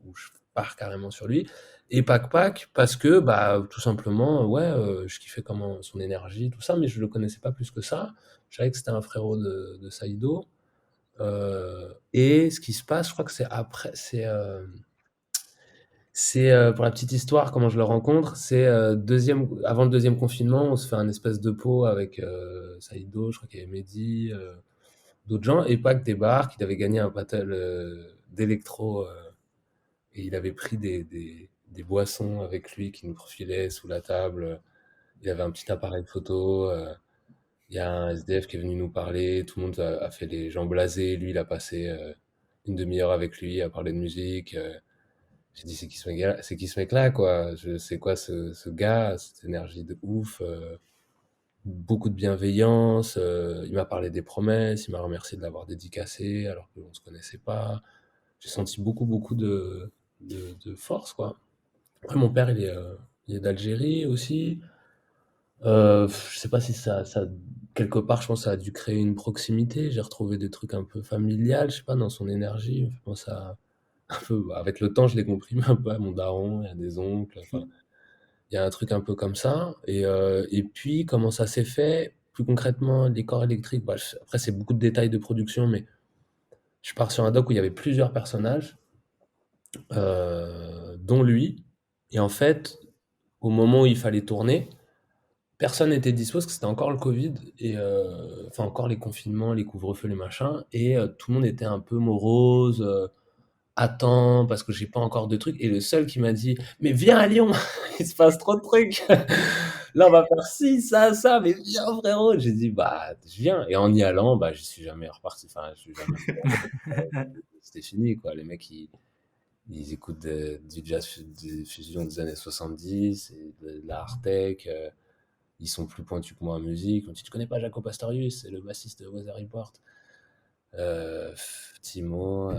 où je pars carrément sur lui, et Pac Pac, parce que, bah, tout simplement, ouais, je kiffais comment son énergie, tout ça, mais je le connaissais pas plus que ça. Je savais que c'était un frérot de Saïdo. Et ce qui se passe, je crois que c'est après, pour la petite histoire, comment je le rencontre, c'est avant le deuxième confinement, on se fait un espèce de pot avec Saïdo, je crois qu'il y avait Mehdi, d'autres gens, et Pac débarque, il avait gagné un battle d'électro, et il avait pris des boissons avec lui qui nous profilaient sous la table. Il avait un petit appareil photo, il y a un SDF qui est venu nous parler, tout le monde a fait les gens blasés, lui il a passé une demi-heure avec lui à parler de musique. J'ai dit, c'est qui ce mec-là, quoi? C'est quoi ce gars, cette énergie de ouf, beaucoup de bienveillance. Il m'a parlé des promesses, il m'a remercié de l'avoir dédicacé alors qu'on se connaissait pas. J'ai senti beaucoup de force, quoi. Après, mon père, il est d'Algérie aussi. Je sais pas si quelque part, je pense que ça a dû créer une proximité. J'ai retrouvé des trucs un peu familiales, je sais pas, dans son énergie. Il me fait penser à un peu, bah, avec le temps, je l'ai compris, mais un peu à mon daron, il y a des oncles, enfin, il y a un truc un peu comme ça. Et puis, comment ça s'est fait? Plus concrètement, les corps électriques, bah, après, c'est beaucoup de détails de production, mais je pars sur un doc où il y avait plusieurs personnages, dont lui. Et en fait, au moment où il fallait tourner, personne n'était dispo parce que c'était encore le Covid et enfin encore les confinements, les couvre-feux, les machins et tout le monde était un peu morose, attends parce que j'ai pas encore de trucs et le seul qui m'a dit: «Mais viens à Lyon, il se passe trop de trucs. Là, on va faire ci, ça, mais viens frérot!» J'ai dit: «Bah, je viens» et en y allant, bah, je suis jamais reparti, enfin, je suis jamais c'était fini quoi. Les mecs ils écoutent du jazz du fusion des années 70 et de la hard tech, ils sont plus pointus que moi en musique. On me dit, tu connais pas Jaco Pastorius, c'est le bassiste de Weather Report. Timo,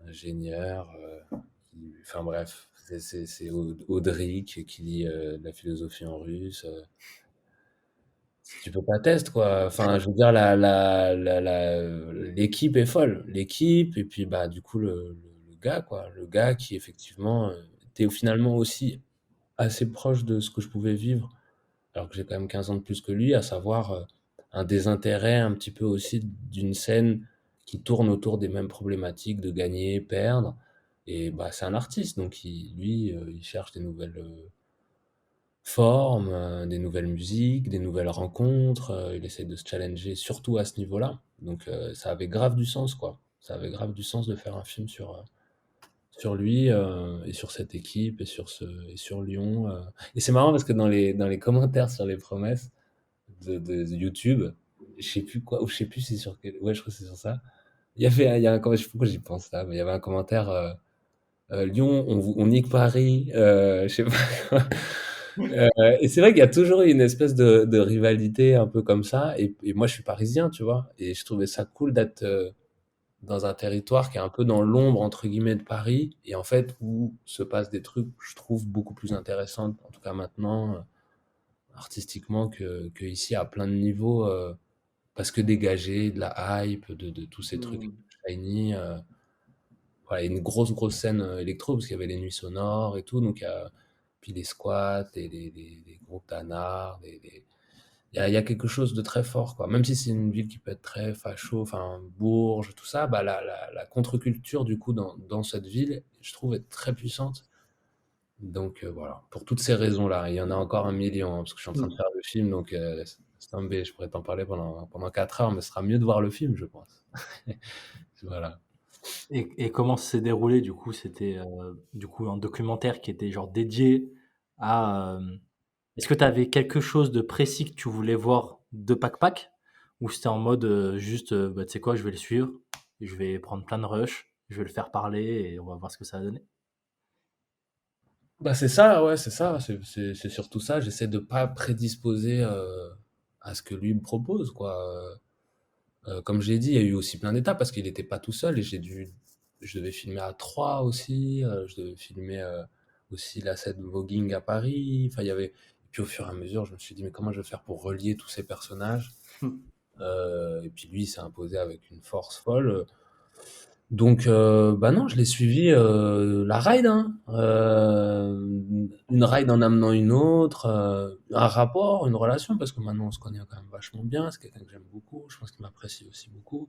ingénieur, enfin bref, c'est Audric qui lit la philosophie en russe. Tu peux pas tester quoi. Enfin, je veux dire, l'équipe est folle. L'équipe, et puis bah, du coup, le gars, quoi. Le gars qui, effectivement, était finalement aussi assez proche de ce que je pouvais vivre alors que j'ai quand même 15 ans de plus que lui, à savoir un désintérêt un petit peu aussi d'une scène qui tourne autour des mêmes problématiques de gagner, perdre. Et bah, c'est un artiste, donc lui, il cherche des nouvelles formes, des nouvelles musiques, des nouvelles rencontres. Il essaie de se challenger, surtout à ce niveau-là. Donc ça avait grave du sens, quoi. Ça avait grave du sens de faire un film sur lui et sur cette équipe et sur Lyon. Et c'est marrant parce que dans les commentaires sur les promesses de YouTube, je sais plus quoi, ou je sais plus si c'est sur quel, ouais, je crois que c'est sur ça. Il y a un commentaire, je sais pas pourquoi j'y pense là, mais il y avait un commentaire Lyon, on nique Paris, je sais pas quoi. Et c'est vrai qu'il y a toujours eu une espèce de rivalité un peu comme ça. Et moi, je suis parisien, tu vois, et je trouvais ça cool d'être dans un territoire qui est un peu dans l'ombre, entre guillemets, de Paris, et en fait, où se passent des trucs, je trouve, beaucoup plus intéressants, en tout cas maintenant, artistiquement, que ici, à plein de niveaux, parce que dégagé, de la hype, de tous ces trucs Hmm. shiny. Voilà, une grosse scène électro, parce qu'il y avait les nuits sonores et tout, donc puis les squats, les groupes d'anards, il y a quelque chose de très fort, quoi. Même si c'est une ville qui peut être très facho, enfin, Bourges, tout ça, bah, la contre-culture, du coup, dans cette ville, je trouve, est très puissante. Donc, voilà. Pour toutes ces raisons-là, il y en a encore un million, hein, parce que je suis en train de faire le film, donc, c'est un B, je pourrais t'en parler pendant 4 heures, mais ce sera mieux de voir le film, je pense. Voilà. Et comment s'est déroulé du coup? C'était du coup un documentaire qui était genre dédié à. Est-ce que tu avais quelque chose de précis que tu voulais voir de Pac Pac? Ou c'était en mode juste, bah, tu sais quoi, je vais le suivre, je vais prendre plein de rush, je vais le faire parler et on va voir ce que ça va donner? Bah, c'est ça, ouais, c'est ça, c'est surtout ça. J'essaie de pas prédisposer à ce que lui me propose, quoi. Comme j'ai dit, il y a eu aussi plein d'étapes parce qu'il n'était pas tout seul et je devais filmer à 3 aussi, je devais filmer aussi la scène voguing à Paris. Enfin, il y avait, et puis au fur et à mesure, je me suis dit, mais comment je vais faire pour relier tous ces personnages? Et puis lui, il s'est imposé avec une force folle. Donc, bah non, je l'ai suivi la ride, hein. Une ride en amenant une autre, un rapport, une relation, parce que maintenant on se connaît quand même vachement bien. C'est quelqu'un que j'aime beaucoup. Je pense qu'il m'apprécie aussi beaucoup.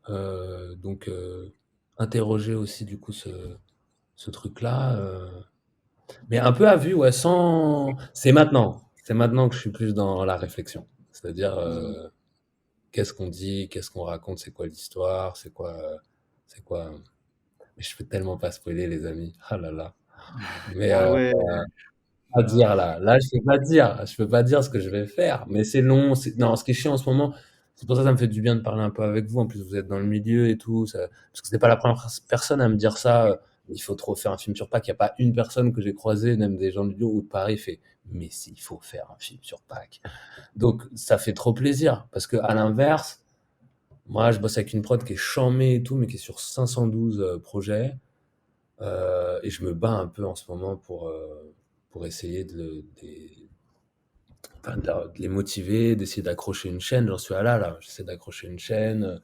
Donc, interroger aussi du coup ce truc-là, mais un peu à vue, ouais, sans. C'est maintenant. C'est maintenant que je suis plus dans la réflexion. C'est-à-dire, qu'est-ce qu'on dit, qu'est-ce qu'on raconte, c'est quoi l'histoire, c'est quoi. Mais je peux tellement pas spoiler, les amis. Ah là là. Mais Ah ouais. pas Ah, dire là. Là, je peux pas dire. Je peux pas dire ce que je vais faire. Mais c'est long. Non, ce qui est chiant en ce moment, C'est pour ça que ça me fait du bien de parler un peu avec vous. En plus, vous êtes dans le milieu et tout. Parce que c'était pas la première personne à me dire ça. Il faut trop faire un film sur Pâques. Il n'y a pas une personne que j'ai croisée, même des gens de Lyon ou de Paris, fait mais s'il faut faire un film sur Pâques. Donc, ça fait trop plaisir. Parce que, à l'inverse, moi, je bosse avec une prod qui est chamée et tout, mais qui est sur 512 projets. Et je me bats un peu en ce moment pour essayer de les motiver, d'essayer d'accrocher une chaîne. J'en suis à là. J'essaie d'accrocher une chaîne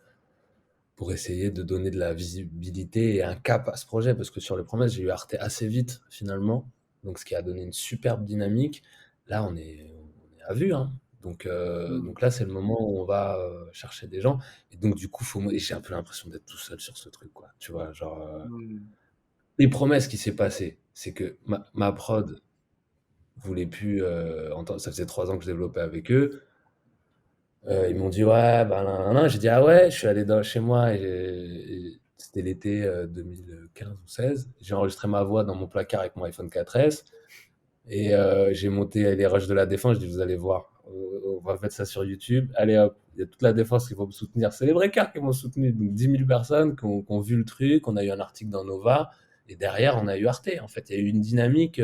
pour essayer de donner de la visibilité et un cap à ce projet. Parce que sur les promesses, j'ai eu Arte assez vite, finalement. Donc, ce qui a donné une superbe dynamique. Là, on est à vue, hein. Donc là, c'est le moment où on va chercher des gens. Et donc, du coup, et j'ai un peu l'impression d'être tout seul sur ce truc, quoi. Tu vois, genre, les promesses qui s'est passé, c'est que ma prod voulait plus ça faisait 3 ans que je développais avec eux. Ils m'ont dit ouais, ben nan, nan, nan. J'ai dit ah ouais, je suis allé chez moi et c'était l'été 2015 ou 16. J'ai enregistré ma voix dans mon placard avec mon iPhone 4S et j'ai monté les rushs de la défense. Je dis vous allez voir, on va mettre ça sur YouTube. Allez hop, il y a toute la défense qui va me soutenir. C'est les vrais cars qui m'ont soutenu. Donc 10 000 personnes qui ont vu le truc. On a eu un article dans Nova et derrière on a eu Arte. En fait, il y a eu une dynamique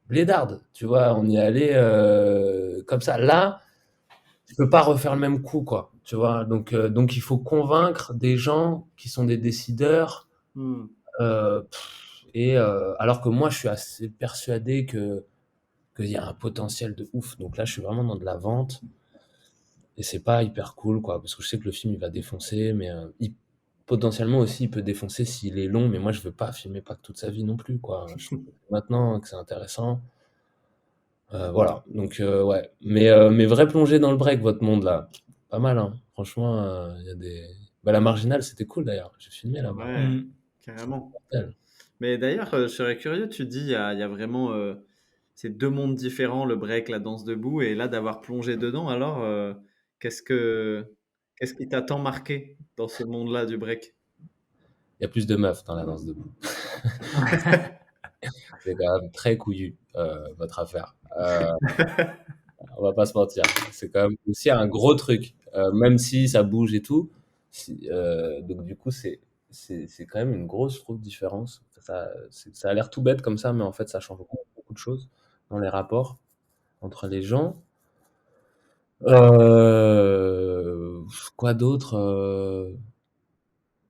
blédarde. Tu vois, on y allait comme ça. Là, tu peux pas refaire le même coup, quoi. Tu vois, donc il faut convaincre des gens qui sont des décideurs. Alors que moi, je suis assez persuadé qu'il y a un potentiel de ouf. Donc là, je suis vraiment dans de la vente et c'est pas hyper cool, quoi, parce que je sais que le film il va défoncer, mais potentiellement aussi il peut défoncer s'il est long. Mais moi, je veux pas filmer pas que toute sa vie non plus, quoi. Je trouve maintenant que c'est intéressant. Voilà, donc ouais. Mais vraie plongée dans le break, votre monde là. Pas mal, hein. Franchement, il y a des. Bah, la marginale, c'était cool d'ailleurs. J'ai filmé là-bas. Ouais, Mm. carrément. Mortel. Mais d'ailleurs, je serais curieux, tu dis, il y a vraiment ces deux mondes différents, le break, la danse debout, et là d'avoir plongé dedans, alors qu'est-ce que qu'est-ce qui t'a tant marqué dans ce monde-là du break? Il y a plus de meufs dans la danse debout. C'est quand même très couillu, votre affaire. On va pas se mentir. C'est quand même aussi un gros truc, même si ça bouge et tout. Donc du coup, c'est quand même une grosse, je trouve, différence. Ça a l'air tout bête comme ça, mais en fait, ça change beaucoup de choses dans les rapports entre les gens. Euh, Quoi d'autre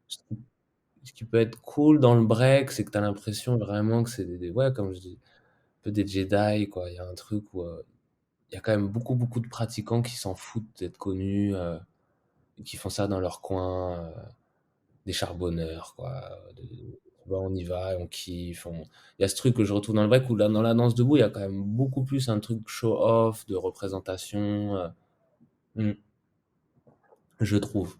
Ce qui peut être cool dans le break, c'est que tu as l'impression vraiment que c'est ouais, comme je dis, un peu des Jedi, quoi. Il y a un truc où il y a quand même beaucoup de pratiquants qui s'en foutent d'être connus, et qui font ça dans leur coin, des charbonneurs, quoi. Bah, on y va, on kiffe. Il y a ce truc que je retrouve dans le break où là, dans la danse debout, il y a quand même beaucoup plus un truc show-off, de représentation, mm, je trouve.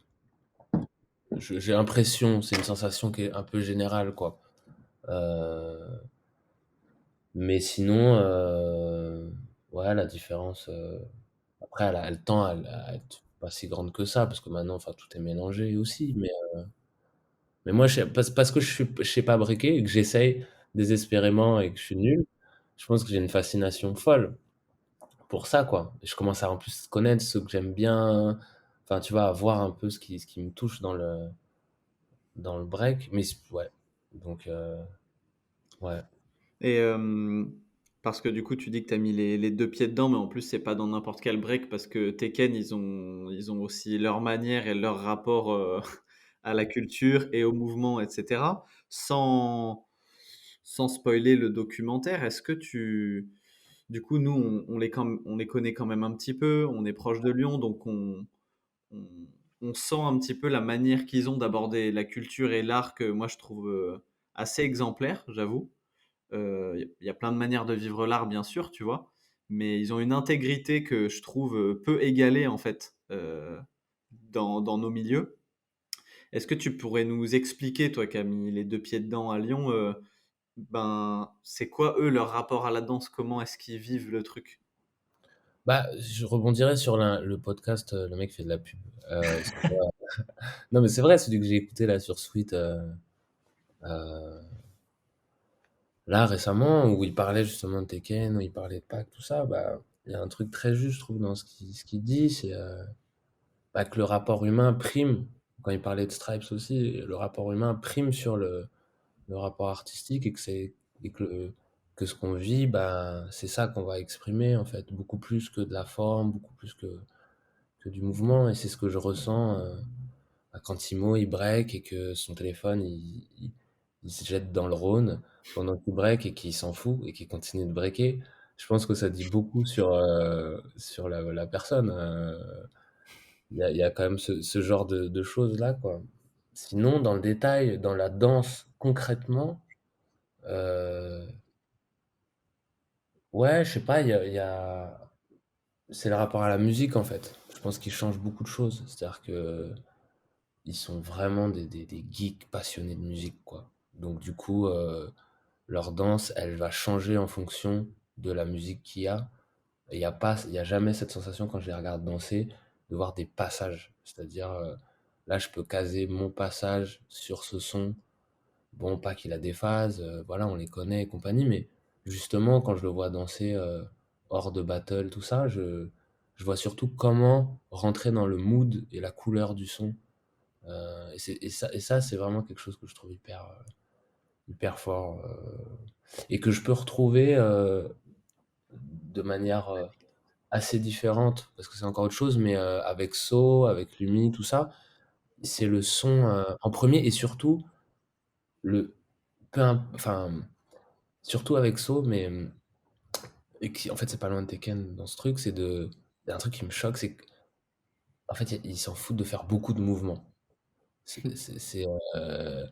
J'ai l'impression, c'est une sensation qui est un peu générale, quoi. Euh, mais sinon, ouais, la différence. Après, elle tend à être pas si grande que ça, parce que maintenant, enfin, tout est mélangé aussi. Mais moi, parce que je sais pas briquer et que j'essaye désespérément et que je suis nul, je pense que j'ai une fascination folle pour ça, quoi. Et je commence à en plus connaître ceux que j'aime bien. Enfin, tu vois, à voir un peu ce qui me touche dans le break. Mais ouais. Donc, ouais. Et parce que du coup, tu dis que tu as mis les deux pieds dedans, mais en plus, c'est pas dans n'importe quel break parce que Tekken, ils ont aussi leur manière et leur rapport à la culture et au mouvement, etc. Sans spoiler le documentaire, est-ce que du coup, nous, on les connaît quand même un petit peu, on est proche de Lyon, donc on, on sent un petit peu la manière qu'ils ont d'aborder la culture et l'art que moi, je trouve assez exemplaire, j'avoue. Il y a plein de manières de vivre l'art, bien sûr, tu vois, mais ils ont une intégrité que je trouve peu égalée, en fait, dans nos milieux. Est-ce que tu pourrais nous expliquer, toi qui as mis les deux pieds dedans à Lyon, ben, c'est quoi, eux, leur rapport à la danse? Comment est-ce qu'ils vivent le truc? Bah, je rebondirais sur le podcast, le mec fait de la pub. Non, mais c'est vrai, celui que j'ai écouté là sur Sweet, euh, là récemment, où il parlait justement de Tekken, où il parlait de Pâques, tout ça, bah, il y a un truc très juste, je trouve, dans ce qu'il dit. bah, que le rapport humain prime. Quand il parlait de Stripes aussi, le rapport humain prime sur le rapport artistique et que ce qu'on vit, bah, c'est ça qu'on va exprimer en fait, beaucoup plus que de la forme, beaucoup plus que du mouvement. Et c'est ce que je ressens quand Timo il break et que son téléphone il se jette dans le Rhône pendant qu'il break et qu'il s'en fout et qu'il continue de breaker. Je pense que ça dit beaucoup sur la personne. Il y a quand même ce genre de choses-là, quoi. Sinon, dans le détail, dans la danse, concrètement, euh, ouais, je sais pas, c'est le rapport à la musique, en fait. Je pense qu'il change beaucoup de choses. C'est-à-dire que ils sont vraiment des geeks passionnés de musique, quoi. Donc, du coup, leur danse, elle va changer en fonction de la musique qu'il y a. Il y a jamais cette sensation quand je les regarde danser de voir des passages. C'est-à-dire, là, je peux caser mon passage sur ce son. Bon, pas qu'il a des phases, voilà, on les connaît et compagnie, mais justement, quand je le vois danser hors de battle, tout ça, je vois surtout comment rentrer dans le mood et la couleur du son. Et ça, c'est vraiment quelque chose que je trouve hyper fort et que je peux retrouver de manière assez différente, parce que c'est encore autre chose, mais avec So, avec Lumi, tout ça, c'est le son en premier et surtout, le, enfin, surtout avec So, mais et qui, en fait, c'est pas loin de Tekken dans ce truc, il y a un truc qui me choque, c'est qu'en fait, ils s'en foutent de faire beaucoup de mouvements. C'est, c'est, c'est, euh,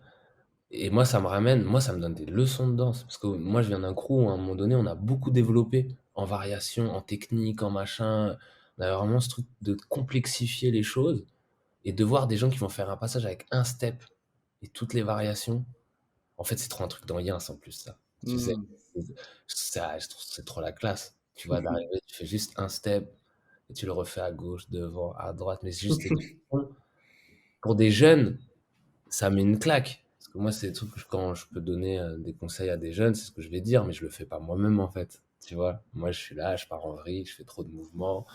et moi, ça me donne des leçons de danse, parce que moi, je viens d'un crew où, à un moment donné, on a beaucoup développé en variation, en technique, en machin. On avait vraiment ce truc de complexifier les choses. Et de voir des gens qui vont faire un passage avec un step et toutes les variations, en fait, c'est trop un truc dans Yins en plus, ça. Tu sais, Hmm. je trouve que c'est trop la classe. Tu vois, d'arriver, tu fais juste un step et tu le refais à gauche, devant, à droite, mais c'est juste pour des jeunes, ça met une claque. Parce que moi, c'est des trucs que quand je peux donner des conseils à des jeunes, c'est ce que je vais dire, mais je le fais pas moi-même en fait. Tu vois, moi, je suis là, je pars en vrille, je fais trop de mouvements,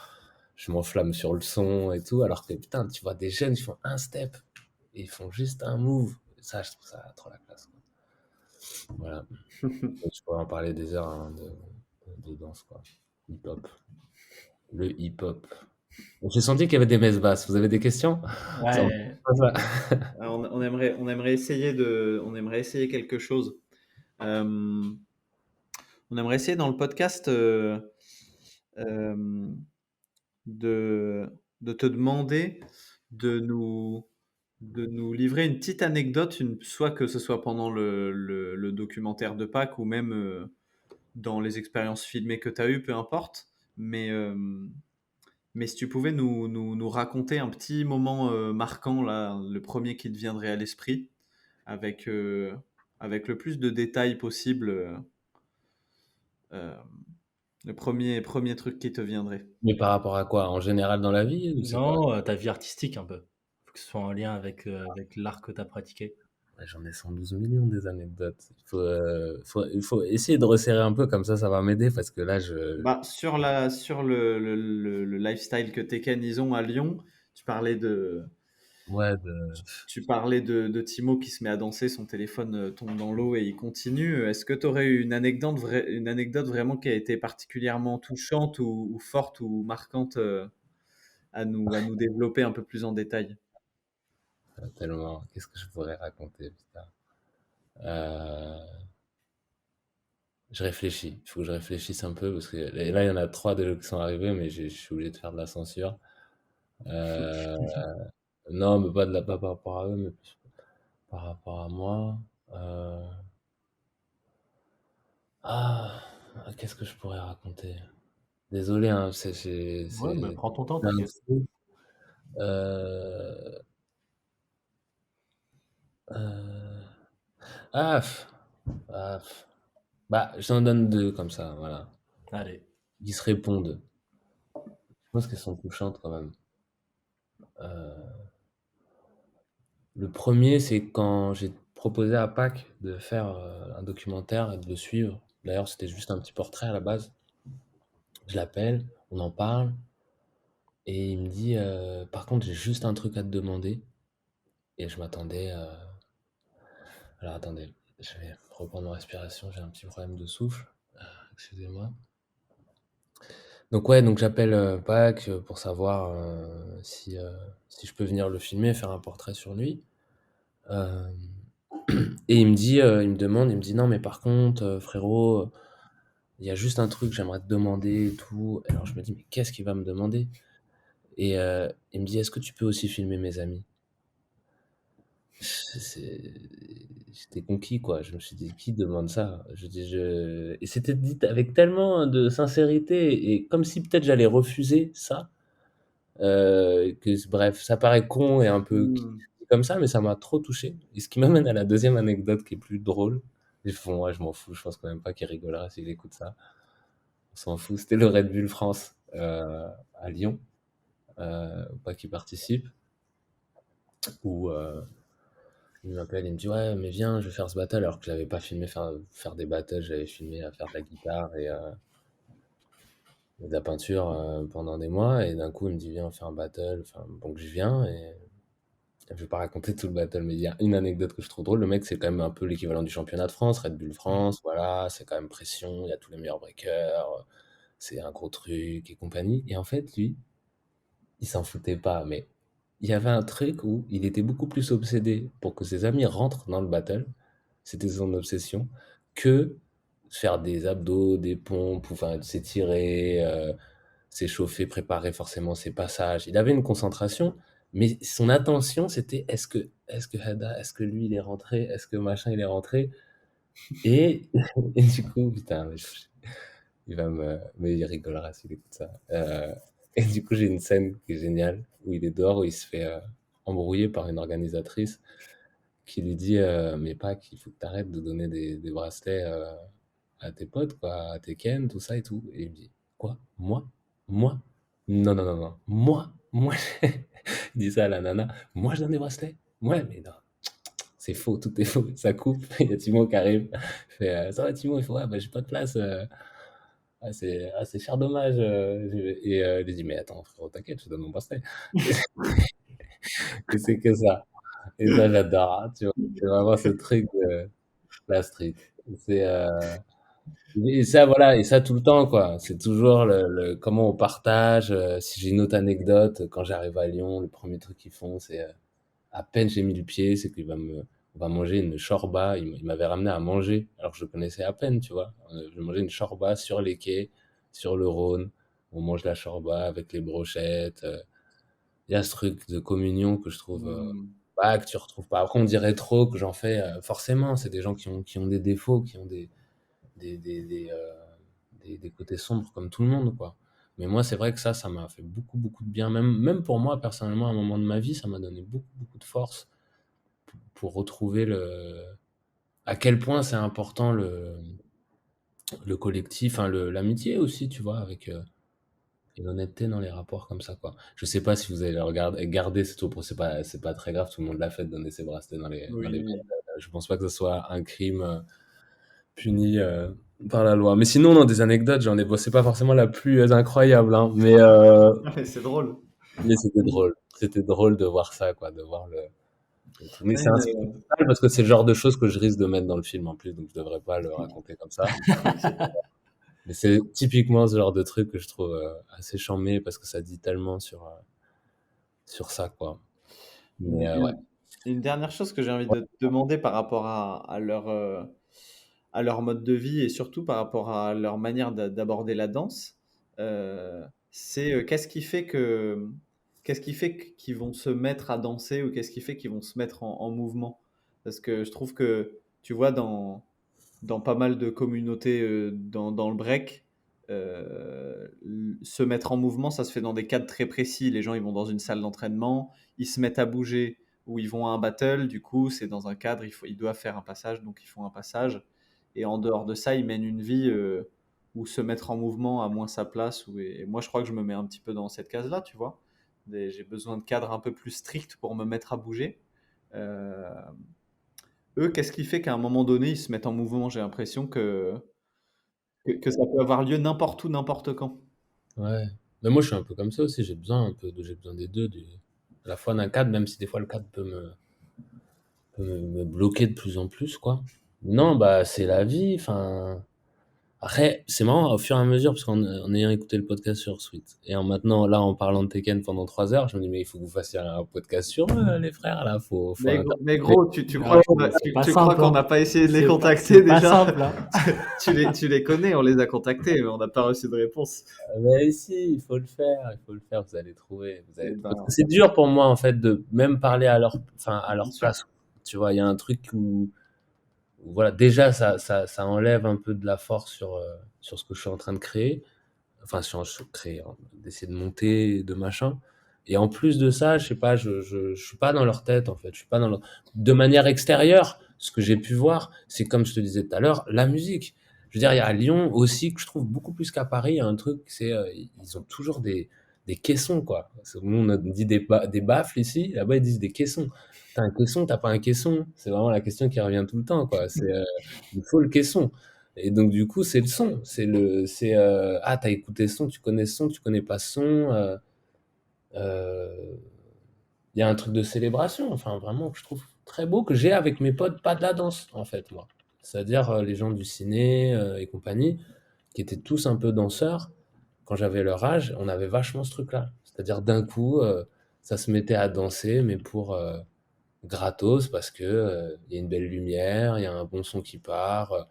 je m'enflamme sur le son et tout, alors que putain, tu vois, des jeunes, ils font un step et ils font juste un move. Ça, je trouve ça trop la classe, quoi. Voilà. Et je pourrais en parler des heures hein, de danse, quoi. Hip-hop. Le hip-hop. J'ai senti qu'il y avait des messes basses. Vous avez des questions? Ça me- Ouais, ça. Alors, on aimerait essayer quelque chose. Euh, on aimerait essayer dans le podcast euh, de, de te demander de de nous livrer une petite anecdote, soit que ce soit pendant le documentaire de Pâques ou même dans les expériences filmées que tu as eues, peu importe. Mais, euh, mais si tu pouvais nous raconter un petit moment marquant, là, le premier qui te viendrait à l'esprit, avec, avec le plus de détails possible, euh, le premier truc qui te viendrait. Mais par rapport à quoi? En général dans la vie? Ou c'est quoi? non, ta vie artistique un peu. Faut que ce soit en lien avec l'art que tu as pratiqué. Ouais, j'en ai 112 millions des anecdotes. Il faut essayer de resserrer un peu, comme ça va m'aider, parce que là, Bah, sur le lifestyle que Tekken ils ont à Lyon, tu parlais Ouais, tu parlais de Timo qui se met à danser, son téléphone tombe dans l'eau et il continue. Est-ce que tu aurais eu une anecdote vraiment qui a été particulièrement touchante ou forte ou marquante à nous développer un peu plus en détail? tellement. Qu'est-ce que je pourrais raconter, putain? Euh, je réfléchis. Il faut que je réfléchisse un peu, parce que là, il y en a trois déjà qui sont arrivés, mais je suis obligé de faire de la censure. Euh, non, mais pas par rapport à eux, mais plus par rapport à moi. Euh, Ah, qu'est-ce que je pourrais raconter? Désolé, hein, Ouais, bah, c'est prends ton temps, plein de t'inquiète. trucs. Euh, euh, ah, pff, pff. Bah, j'en donne deux comme ça, voilà. Allez. Qui se répondent. Je pense qu'elles sont touchantes quand même. Euh, le premier, c'est quand j'ai proposé à Pâques de faire un documentaire et de le suivre. D'ailleurs, c'était juste un petit portrait à la base. Je l'appelle, on en parle. Et il me dit, par contre, j'ai juste un truc à te demander. Et je m'attendais. Alors attendez, je vais reprendre ma respiration, j'ai un petit problème de souffle. Excusez-moi. Donc ouais, donc j'appelle Pâques pour savoir si je peux venir le filmer, faire un portrait sur lui. Euh, et il me demande, il me dit non, mais par contre, frérot, il y a juste un truc que j'aimerais te demander et tout. Alors je me dis, mais qu'est-ce qu'il va me demander? Et il me dit, est-ce que tu peux aussi filmer mes amis? J'étais conquis, quoi. Je me suis dit, qui demande ça? Et c'était dit avec tellement de sincérité et comme si peut-être j'allais refuser ça. Bref, ça paraît con et un peu Hmm. comme ça, mais ça m'a trop touché. Et ce qui m'amène à la deuxième anecdote qui est plus drôle. Ouais, je m'en fous, je pense quand même pas qu'il rigolera s'il écoute ça. On s'en fout. C'était le Red Bull France à Lyon, pas qui participe, où il m'appelle, il me dit ouais, mais viens, je vais faire ce battle, alors que j'avais pas filmé faire des battles, j'avais filmé à faire de la guitare et de la peinture pendant des mois, et d'un coup il me dit viens, on fait un battle, enfin, donc je viens, et je vais pas raconter tout le battle, mais il y a une anecdote que je trouve drôle. Le mec, c'est quand même un peu l'équivalent du championnat de France, Red Bull France, voilà, c'est quand même pression, il y a tous les meilleurs breakers, c'est un gros truc et compagnie. Et en fait, lui, il s'en foutait pas, mais il y avait un truc où il était beaucoup plus obsédé pour que ses amis rentrent dans le battle, c'était son obsession, que faire des abdos, des pompes, enfin s'étirer, s'échauffer, préparer forcément ses passages. Il avait une concentration, mais son attention, c'était est-ce que Hada, est-ce que lui il est rentré, est-ce que machin il est rentré, et, et du coup, putain, mais il rigolera s'il écoute ça. Et du coup, j'ai une scène qui est géniale où il est dehors, où il se fait embrouiller par une organisatrice qui lui dit mais Pac, il faut que tu arrêtes de donner des bracelets à tes potes, quoi, à tes Ken, tout ça et tout. Et il me dit quoi? Moi? Non, non, non, non. Moi, il dit ça à la nana. Moi, je donne des bracelets? Ouais, mais non, c'est faux, tout est faux. Ça coupe. Il y a Timo qui arrive. Il fait ça va, Timo? Il fait ouais, bah, j'ai pas de place. C'est cher dommage. Il lui dit mais attends, frérot, t'inquiète, je te donne mon bracelet. Et c'est que ça. Et ça, j'adore, hein, tu vois. C'est vraiment ce truc de la street. C'est, et ça, voilà, et ça tout le temps, quoi. C'est toujours comment on partage. Si j'ai une autre anecdote, quand j'arrive à Lyon, le premier truc qu'ils font, c'est à peine j'ai mis le pied, c'est on va manger une shorba. Il m'avait ramené à manger, alors que je le connaissais à peine, tu vois. Je mangeais une shorba sur les quais, sur le Rhône. On mange la shorba avec les brochettes. Il y a ce truc de communion que je trouve Hmm. bah, que tu retrouves pas. Après, on dirait trop que j'en fais. Forcément, c'est des gens qui ont des défauts, qui ont des, des, des, euh, des côtés sombres comme tout le monde, quoi. Mais moi, c'est vrai que ça m'a fait beaucoup, beaucoup de bien. Même pour moi, personnellement, à un moment de ma vie, ça m'a donné beaucoup, beaucoup de force pour retrouver à quel point c'est important le collectif, hein, l'amitié aussi, tu vois, avec et l'honnêteté dans les rapports comme ça, quoi. Je sais pas si vous allez garder cette option, c'est pas très grave, tout le monde l'a fait de donner ses bracelets dans les Oui. je pense pas que ce soit un crime puni par la loi. Mais sinon, non, des anecdotes, j'en ai. Bon, c'est pas forcément la plus incroyable, hein, Mais c'est drôle. mais c'était drôle. C'était drôle de voir ça, quoi, de voir le truc. Mais Ouais, c'est inspirational parce que c'est le genre de choses que je risque de mettre dans le film en plus, donc je devrais pas le raconter comme ça. ok. Mais c'est typiquement ce genre de truc que je trouve assez charmé parce que ça dit tellement sur ça, quoi. Mais ouais. Une, une dernière chose que j'ai envie de te demander par rapport à leur mode de vie et surtout par rapport à leur manière d'aborder la danse, c'est qu'est-ce qui fait qu'ils vont se mettre à danser ou qu'est-ce qui fait qu'ils vont se mettre en mouvement? Parce que je trouve que, tu vois, dans pas mal de communautés dans le break, se mettre en mouvement, ça se fait dans des cadres très précis. Les gens, ils vont dans une salle d'entraînement, ils se mettent à bouger ou ils vont à un battle. Du coup, c'est dans un cadre, ils doivent faire un passage, donc ils font un passage. Et en dehors de ça, ils mènent une vie où se mettre en mouvement a moins sa place. Et moi, je crois que je me mets un petit peu dans cette case-là, tu vois. J'ai besoin de cadres un peu plus stricts pour me mettre à bouger. Euh, Eux, qu'est-ce qui fait qu'à un moment donné, ils se mettent en mouvement? J'ai l'impression que ça peut avoir lieu n'importe où, n'importe quand. Ouais. Mais moi, je suis un peu comme ça aussi. J'ai besoin des deux, à la fois d'un cadre, même si des fois le cadre peut me bloquer de plus en plus, quoi. Non, bah, c'est la vie. Enfin, après, c'est marrant, au fur et à mesure, parce qu'en ayant écouté le podcast sur Sweet, et maintenant, là, en parlant de Tekken pendant 3 heures, je me dis, mais il faut que vous fassiez un podcast sur eux, les frères, là, faut Mais interviewer. gros, tu crois Ah, qu'on a- c'est pas tu crois simple, qu'on hein. n'a pas essayé de les C'est contacter pas déjà? simple, hein. Tu les connais, on les a contactés, mais on n'a pas reçu de réponse. Mais si, il faut le faire, vous allez trouver. Eh Parce que ben, c'est dur pour moi, en fait, de même parler enfin, à bien leur sûr. place. Tu vois, il y a un truc où voilà, déjà, ça enlève un peu de la force sur ce que je suis en train de créer. Enfin, sur créer, hein, d'essayer de monter, de machin. Et en plus de ça, je sais pas, je suis pas dans leur tête, en fait. Je suis pas dans leur... De manière extérieure, ce que j'ai pu voir, c'est comme je te disais tout à l'heure, la musique. Je veux dire, il y a à Lyon aussi, que je trouve beaucoup plus qu'à Paris, il y a un truc, c'est, ils ont toujours des caissons, quoi. Nous, on a dit des baffles ici, là-bas, ils disent des caissons. T'as un caisson, t'as pas un caisson? C'est vraiment la question qui revient tout le temps, quoi. Il faut le caisson. Et donc, du coup, c'est le son. Ah, t'as écouté ce son, tu connais ce son, tu connais pas ce son. Euh, Il y a un truc de célébration, enfin, vraiment, que je trouve très beau, que j'ai avec mes potes, pas de la danse, en fait, moi. C'est-à-dire les gens du ciné et compagnie, qui étaient tous un peu danseurs. Quand j'avais leur âge, on avait vachement ce truc-là. C'est-à-dire, d'un coup, ça se mettait à danser, mais pour gratos, parce que il y a une belle lumière, il y a un bon son qui part.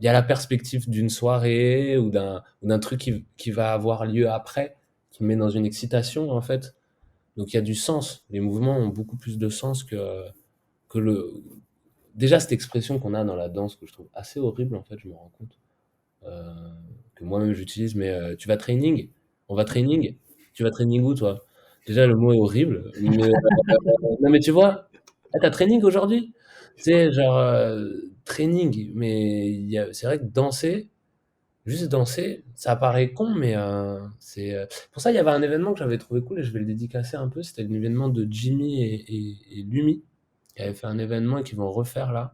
Il y a la perspective d'une soirée ou d'un truc qui va avoir lieu après, qui me met dans une excitation, en fait. Donc il y a du sens. Les mouvements ont beaucoup plus de sens que le. Déjà, cette expression qu'on a dans la danse, que je trouve assez horrible, en fait, je me rends compte, euh, que moi-même j'utilise, mais tu vas training? On va training? Tu vas training où, toi? Déjà, le mot est horrible, mais non, mais tu vois, ah, t'as training aujourd'hui? Tu sais, genre, training, mais c'est vrai que danser, juste danser, ça paraît con, mais pour ça, il y avait un événement que j'avais trouvé cool et je vais le dédicacer un peu. C'était l'événement de Jimmy et Lumi qui avaient fait un événement et qui vont refaire là.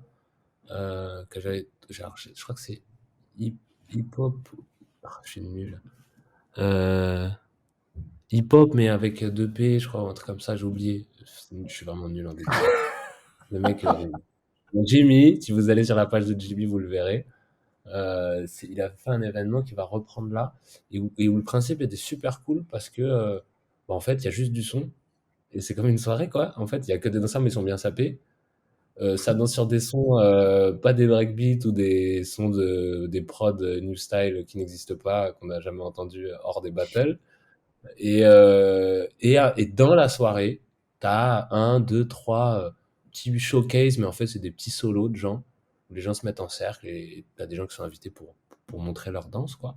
Que je crois que c'est hip, hip-hop. Ah, je suis nul. Euh, hip-hop, mais avec deux P, je crois, ou un truc comme ça, j'ai oublié. Je suis vraiment nul en détail. Le mec, Jimmy, si vous allez sur la page de Jimmy, vous le verrez. Il a fait un événement qui va reprendre là et où le principe était super cool parce que en fait il y a juste du son et c'est comme une soirée quoi. En fait il y a que des danseurs mais ils sont bien sapés. Ça danse sur des sons pas des breakbeats ou des sons des prods new style qui n'existent pas, qu'on n'a jamais entendu hors des battles. Et dans la soirée, t'as un, deux, trois petits showcase, mais en fait, c'est des petits solos de gens, où les gens se mettent en cercle et t'as des gens qui sont invités pour montrer leur danse, quoi.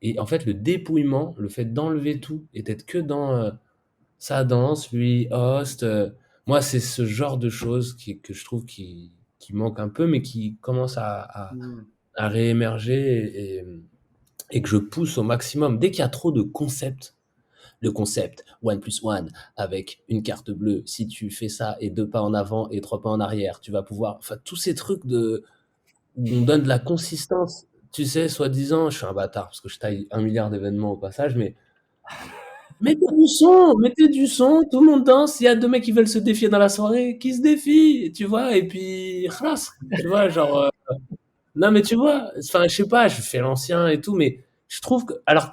Et en fait, le dépouillement, le fait d'enlever tout et d'être que dans sa danse, lui, host, moi, c'est ce genre de choses que je trouve qui manque un peu, mais qui commence Hmm. à réémerger et que je pousse au maximum. Dès qu'il y a trop de concepts, le concept one plus one avec une carte bleue, si tu fais ça et 2 pas en avant et 3 pas en arrière, tu vas pouvoir, enfin, tous ces trucs où on donne de la consistance, tu sais, soi-disant, je suis un bâtard parce que je taille 1 milliard d'événements au passage, mais mettez du son, tout le monde danse, il y a 2 mecs qui veulent se défier dans la soirée, qui se défient, tu vois, et puis, khalas, tu vois, genre, non, mais tu vois, enfin, je sais pas, je fais l'ancien et tout, mais je trouve que, alors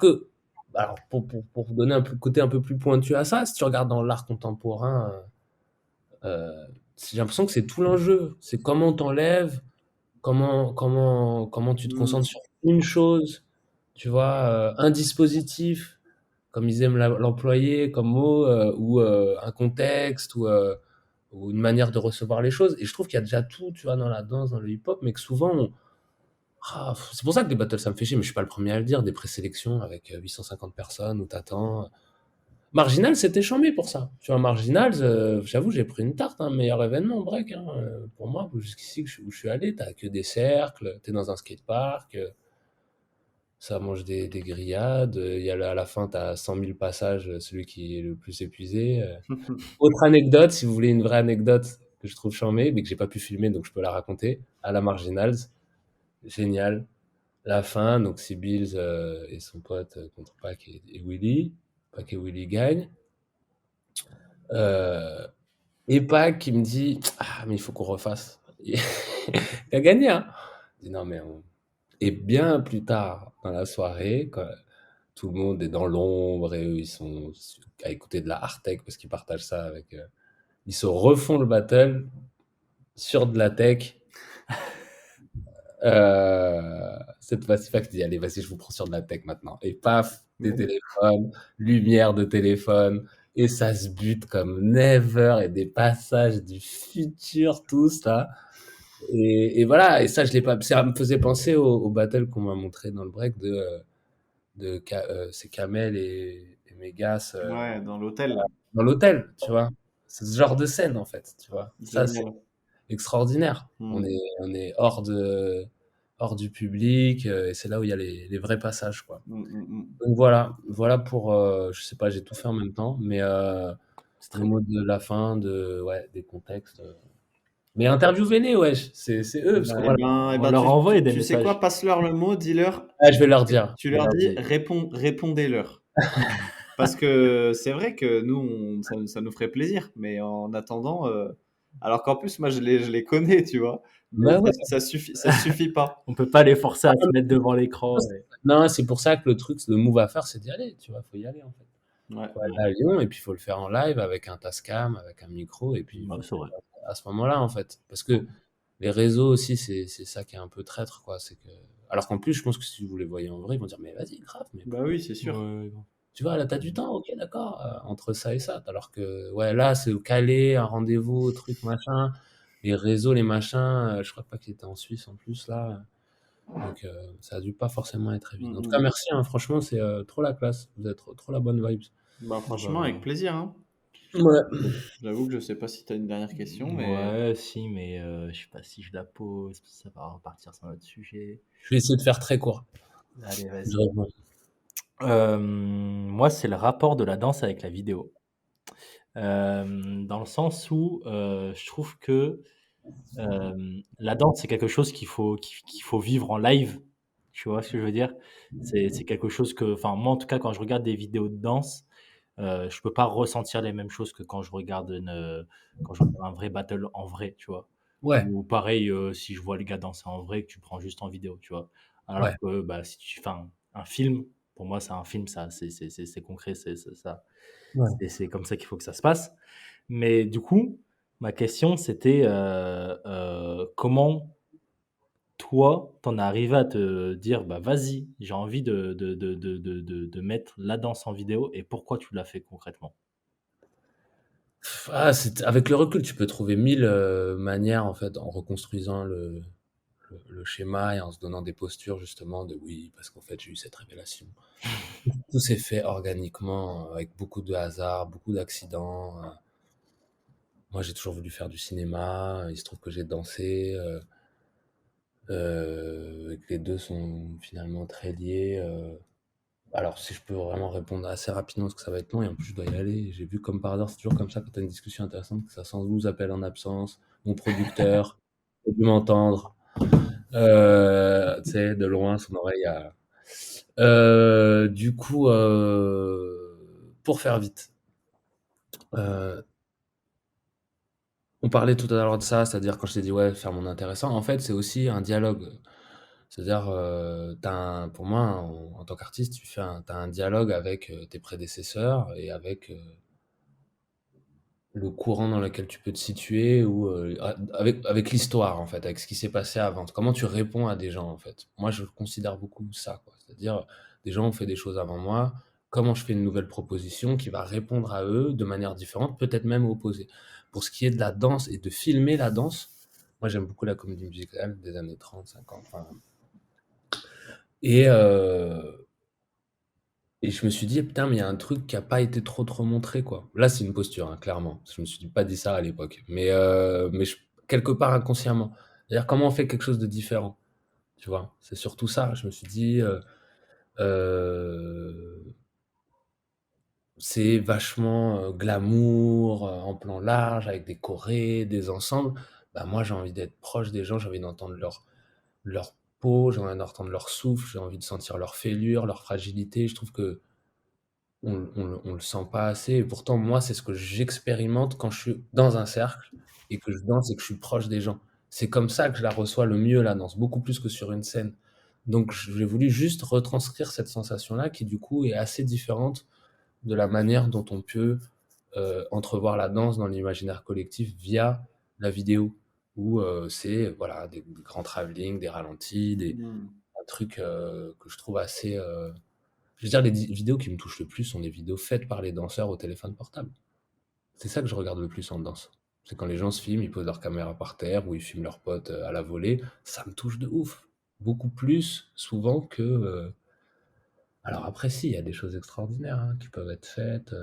pour donner un peu, côté un peu plus pointu à ça, si tu regardes dans l'art contemporain, j'ai l'impression que c'est tout l'enjeu. C'est comment t'enlèves, comment tu te Hmm. concentres sur une chose, tu vois, un dispositif, comme ils aiment l'employer comme mot, ou un contexte, ou une manière de recevoir les choses. Et je trouve qu'il y a déjà tout, tu vois, dans la danse, dans le hip-hop, mais que souvent, c'est pour ça que des battles, ça me fait chier, mais je suis pas le premier à le dire. Des présélections avec 850 personnes où t'attends. Marginal, c'était chambé pour ça. Tu vois, Marginal, j'avoue, j'ai pris une tarte, hein, meilleur événement, break. Hein, pour moi, jusqu'ici où je suis allé, t'as que des cercles, t'es dans un skatepark, ça mange des grillades. À la fin, t'as 100 000 passages, celui qui est le plus épuisé. Autre anecdote, si vous voulez une vraie anecdote que je trouve chambée, mais que j'ai pas pu filmer, donc je peux la raconter, à la Marginals. Génial. La fin, donc c'est Bills et son pote contre Pac et Willy. Paquet Willy gagne. Euh, et Pac qui me dit ah, mais il faut qu'on reface. Il a gagné, hein. Je dis non, mais Et bien plus tard dans la soirée, quand tout le monde est dans l'ombre et eux, ils sont à écouter de la hard-tech parce qu'ils partagent ça avec. Ils se refont le battle sur de la tech. Cette fois-ci, Pac dit allez, vas-y, je vous prends sur de la tech maintenant. Et paf, des téléphones, lumière de téléphone, et ça se bute comme never, et des passages du futur, tout ça. Et voilà, et ça, je l'ai pas. Ça me faisait penser au battle qu'on m'a montré dans le break c'est Kamel et Megas Ouais, dans l'hôtel. dans l'hôtel, tu vois. C'est ce genre de scène, en fait, tu vois. Ça, c'est Génial. extraordinaire. On Mm. est hors du public, et c'est là où il y a les vrais passages, quoi. Donc voilà pour, je sais pas, j'ai tout fait en même temps, mais C'est le très mot de la fin, ouais, des contextes. Mais interviewez-les, wesh, c'est eux, parce que Eh voilà. ben, On leur envoie des tu sais quoi, messages. passe-leur le mot, dis-leur, Ah, je vais leur dire. tu leur dis, répondez-leur. Parce que c'est vrai que nous, ça nous ferait plaisir, mais en attendant, alors qu'en plus, moi, je les connais, tu vois, mais Bah ouais. ça suffit pas. On peut pas les forcer à se mettre devant l'écran. Non, c'est pour ça que le truc, le move à faire, c'est d'y aller, tu vois, faut y aller, en fait. Ouais. Faut aller à Lyon, et puis il faut le faire en live avec un Tascam, avec un micro, et puis il Ouais, faut c'est vrai. à ce moment-là, en fait. Parce que les réseaux aussi, c'est ça qui est un peu traître, quoi. C'est que... Alors qu'en plus, je pense que si vous les voyez en vrai, ils vont dire, mais vas-y, grave, mais Bah oui, c'est sûr. Ouais, tu vois, là, t'as du temps, ok, d'accord, entre ça et ça. Alors que, ouais, là, c'est calé, un rendez-vous, truc, machin. Les réseaux, les machins, je crois pas qu'il était en Suisse en plus, là. Donc, ça a dû pas forcément être évident. En tout cas, merci, hein, franchement, c'est trop la classe. Vous êtes trop la bonne vibes. Bah franchement, avec plaisir, hein. Ouais. J'avoue que je sais pas si tu as une dernière question, mais Ouais, si, mais je sais pas si je la pose, parce que ça va repartir sur notre sujet. Je vais essayer de faire très court. Allez, Je vas-y. réponds. Moi, c'est le rapport de la danse avec la vidéo. Dans le sens où je trouve que la danse, c'est quelque chose qu'il faut vivre en live. Tu vois ce que je veux dire? C'est quelque chose que, enfin, moi, en tout cas, quand je regarde des vidéos de danse, je peux pas ressentir les mêmes choses que quand je regarde un vrai battle en vrai, tu vois? Ouais, Ou pareil, si je vois les gars danser en vrai, que tu prends juste en vidéo, tu vois? Alors ouais, que, bah, si tu enfin, un film, pour moi, c'est un film, ça, c'est concret, c'est ça, ouais. c'est comme ça qu'il faut que ça se passe. Mais du coup, ma question, c'était, comment toi, t'en es arrivé à te dire: «Bah, vas-y, j'ai envie de mettre la danse en vidéo» et pourquoi tu l'as fait concrètement? Ah, avec le recul, tu peux trouver 1000 manières, en fait, en reconstruisant le schéma et en se donnant des postures, justement, de oui, parce qu'en fait, j'ai eu cette révélation. Tout s'est fait organiquement, avec beaucoup de hasard, beaucoup d'accidents. Moi, j'ai toujours voulu faire du cinéma. Il se trouve que j'ai dansé. Et que les deux sont finalement très liés. Alors, si je peux vraiment répondre assez rapidement, parce que ça va être long, et en plus, je dois y aller. J'ai vu comme par hasard, c'est toujours comme ça quand tu as une discussion intéressante, que ça sans nous appelle en absence. Mon producteur, il a dû m'entendre. Tu sais, de loin, son oreille a. Du coup, pour faire vite, euh, on parlait tout à l'heure de ça, c'est-à-dire quand je t'ai dit ouais, faire mon intéressant, en fait, c'est aussi un dialogue. C'est-à-dire, pour moi, en tant qu'artiste, t'as un dialogue avec tes prédécesseurs et avec le courant dans lequel tu peux te situer ou avec l'histoire, en fait, avec ce qui s'est passé avant. Comment tu réponds à des gens, en fait. Moi, je considère beaucoup ça, quoi. C'est-à-dire, des gens ont fait des choses avant moi. Comment je fais une nouvelle proposition qui va répondre à eux de manière différente, peut-être même opposée. Pour ce qui est de la danse et de filmer la danse, moi, j'aime beaucoup la comédie musicale des années 30, 50. Enfin, et, et je me suis dit, putain, mais il y a un truc qui a pas été trop montré, quoi. Là, c'est une posture, hein, clairement. Je me suis pas dit ça à l'époque. Mais quelque part inconsciemment. C'est-à-dire, comment on fait quelque chose de différent, tu vois? C'est surtout ça. Je me suis dit, euh, c'est vachement glamour, en plan large, avec des chorés, des ensembles. Bah, moi, j'ai envie d'être proche des gens, j'ai envie d'entendre leur peau, j'ai envie d'entendre leur souffle, j'ai envie de sentir leur fêlure, leur fragilité. Je trouve que on le sent pas assez. Et pourtant, moi, c'est ce que j'expérimente quand je suis dans un cercle et que je danse et que je suis proche des gens. C'est comme ça que je la reçois le mieux, la danse, beaucoup plus que sur une scène. Donc, j'ai voulu juste retranscrire cette sensation-là qui, du coup, est assez différente de la manière dont on peut entrevoir la danse dans l'imaginaire collectif via la vidéo, où c'est voilà, des grands travelling, des ralentis, Hmm. un truc que je trouve assez... Je veux dire, les vidéos qui me touchent le plus sont les vidéos faites par les danseurs au téléphone portable. C'est ça que je regarde le plus en danse. C'est quand les gens se filment, ils posent leur caméra par terre ou ils filment leurs potes à la volée. Ça me touche de ouf. Beaucoup plus souvent que... Alors après, si, il y a des choses extraordinaires hein, qui peuvent être faites.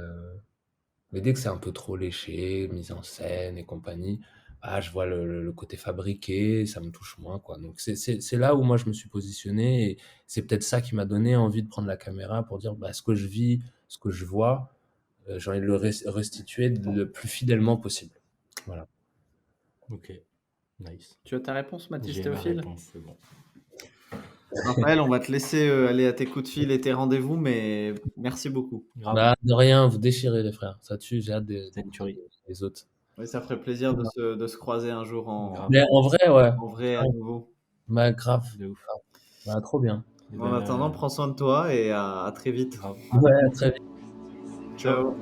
Mais dès que c'est un peu trop léché, mise en scène et compagnie, ah, je vois le côté fabriqué, ça me touche moins, quoi. Donc c'est là où moi je me suis positionné et c'est peut-être ça qui m'a donné envie de prendre la caméra pour dire bah, ce que je vis, ce que je vois, j'ai envie de le restituer le plus fidèlement possible. Voilà. Ok, nice. Tu as ta réponse, Mathis J'ai ma Théophile? réponse, c'est bon. Raphaël, on va te laisser aller à tes coups de fil et tes rendez-vous, mais merci beaucoup. Grave, Bah, de rien, vous déchirez les frères. Ça tue, j'ai hâte c'est une tuerie. des autres. Oui, ça ferait plaisir de se croiser un jour Grave, Mais en vrai, ouais. en vrai à nouveau. Bah, grave. de ouf. Bah, trop bien. Et En attendant, prends soin de toi et à très vite. grave. Ouais, à très vite. Ciao.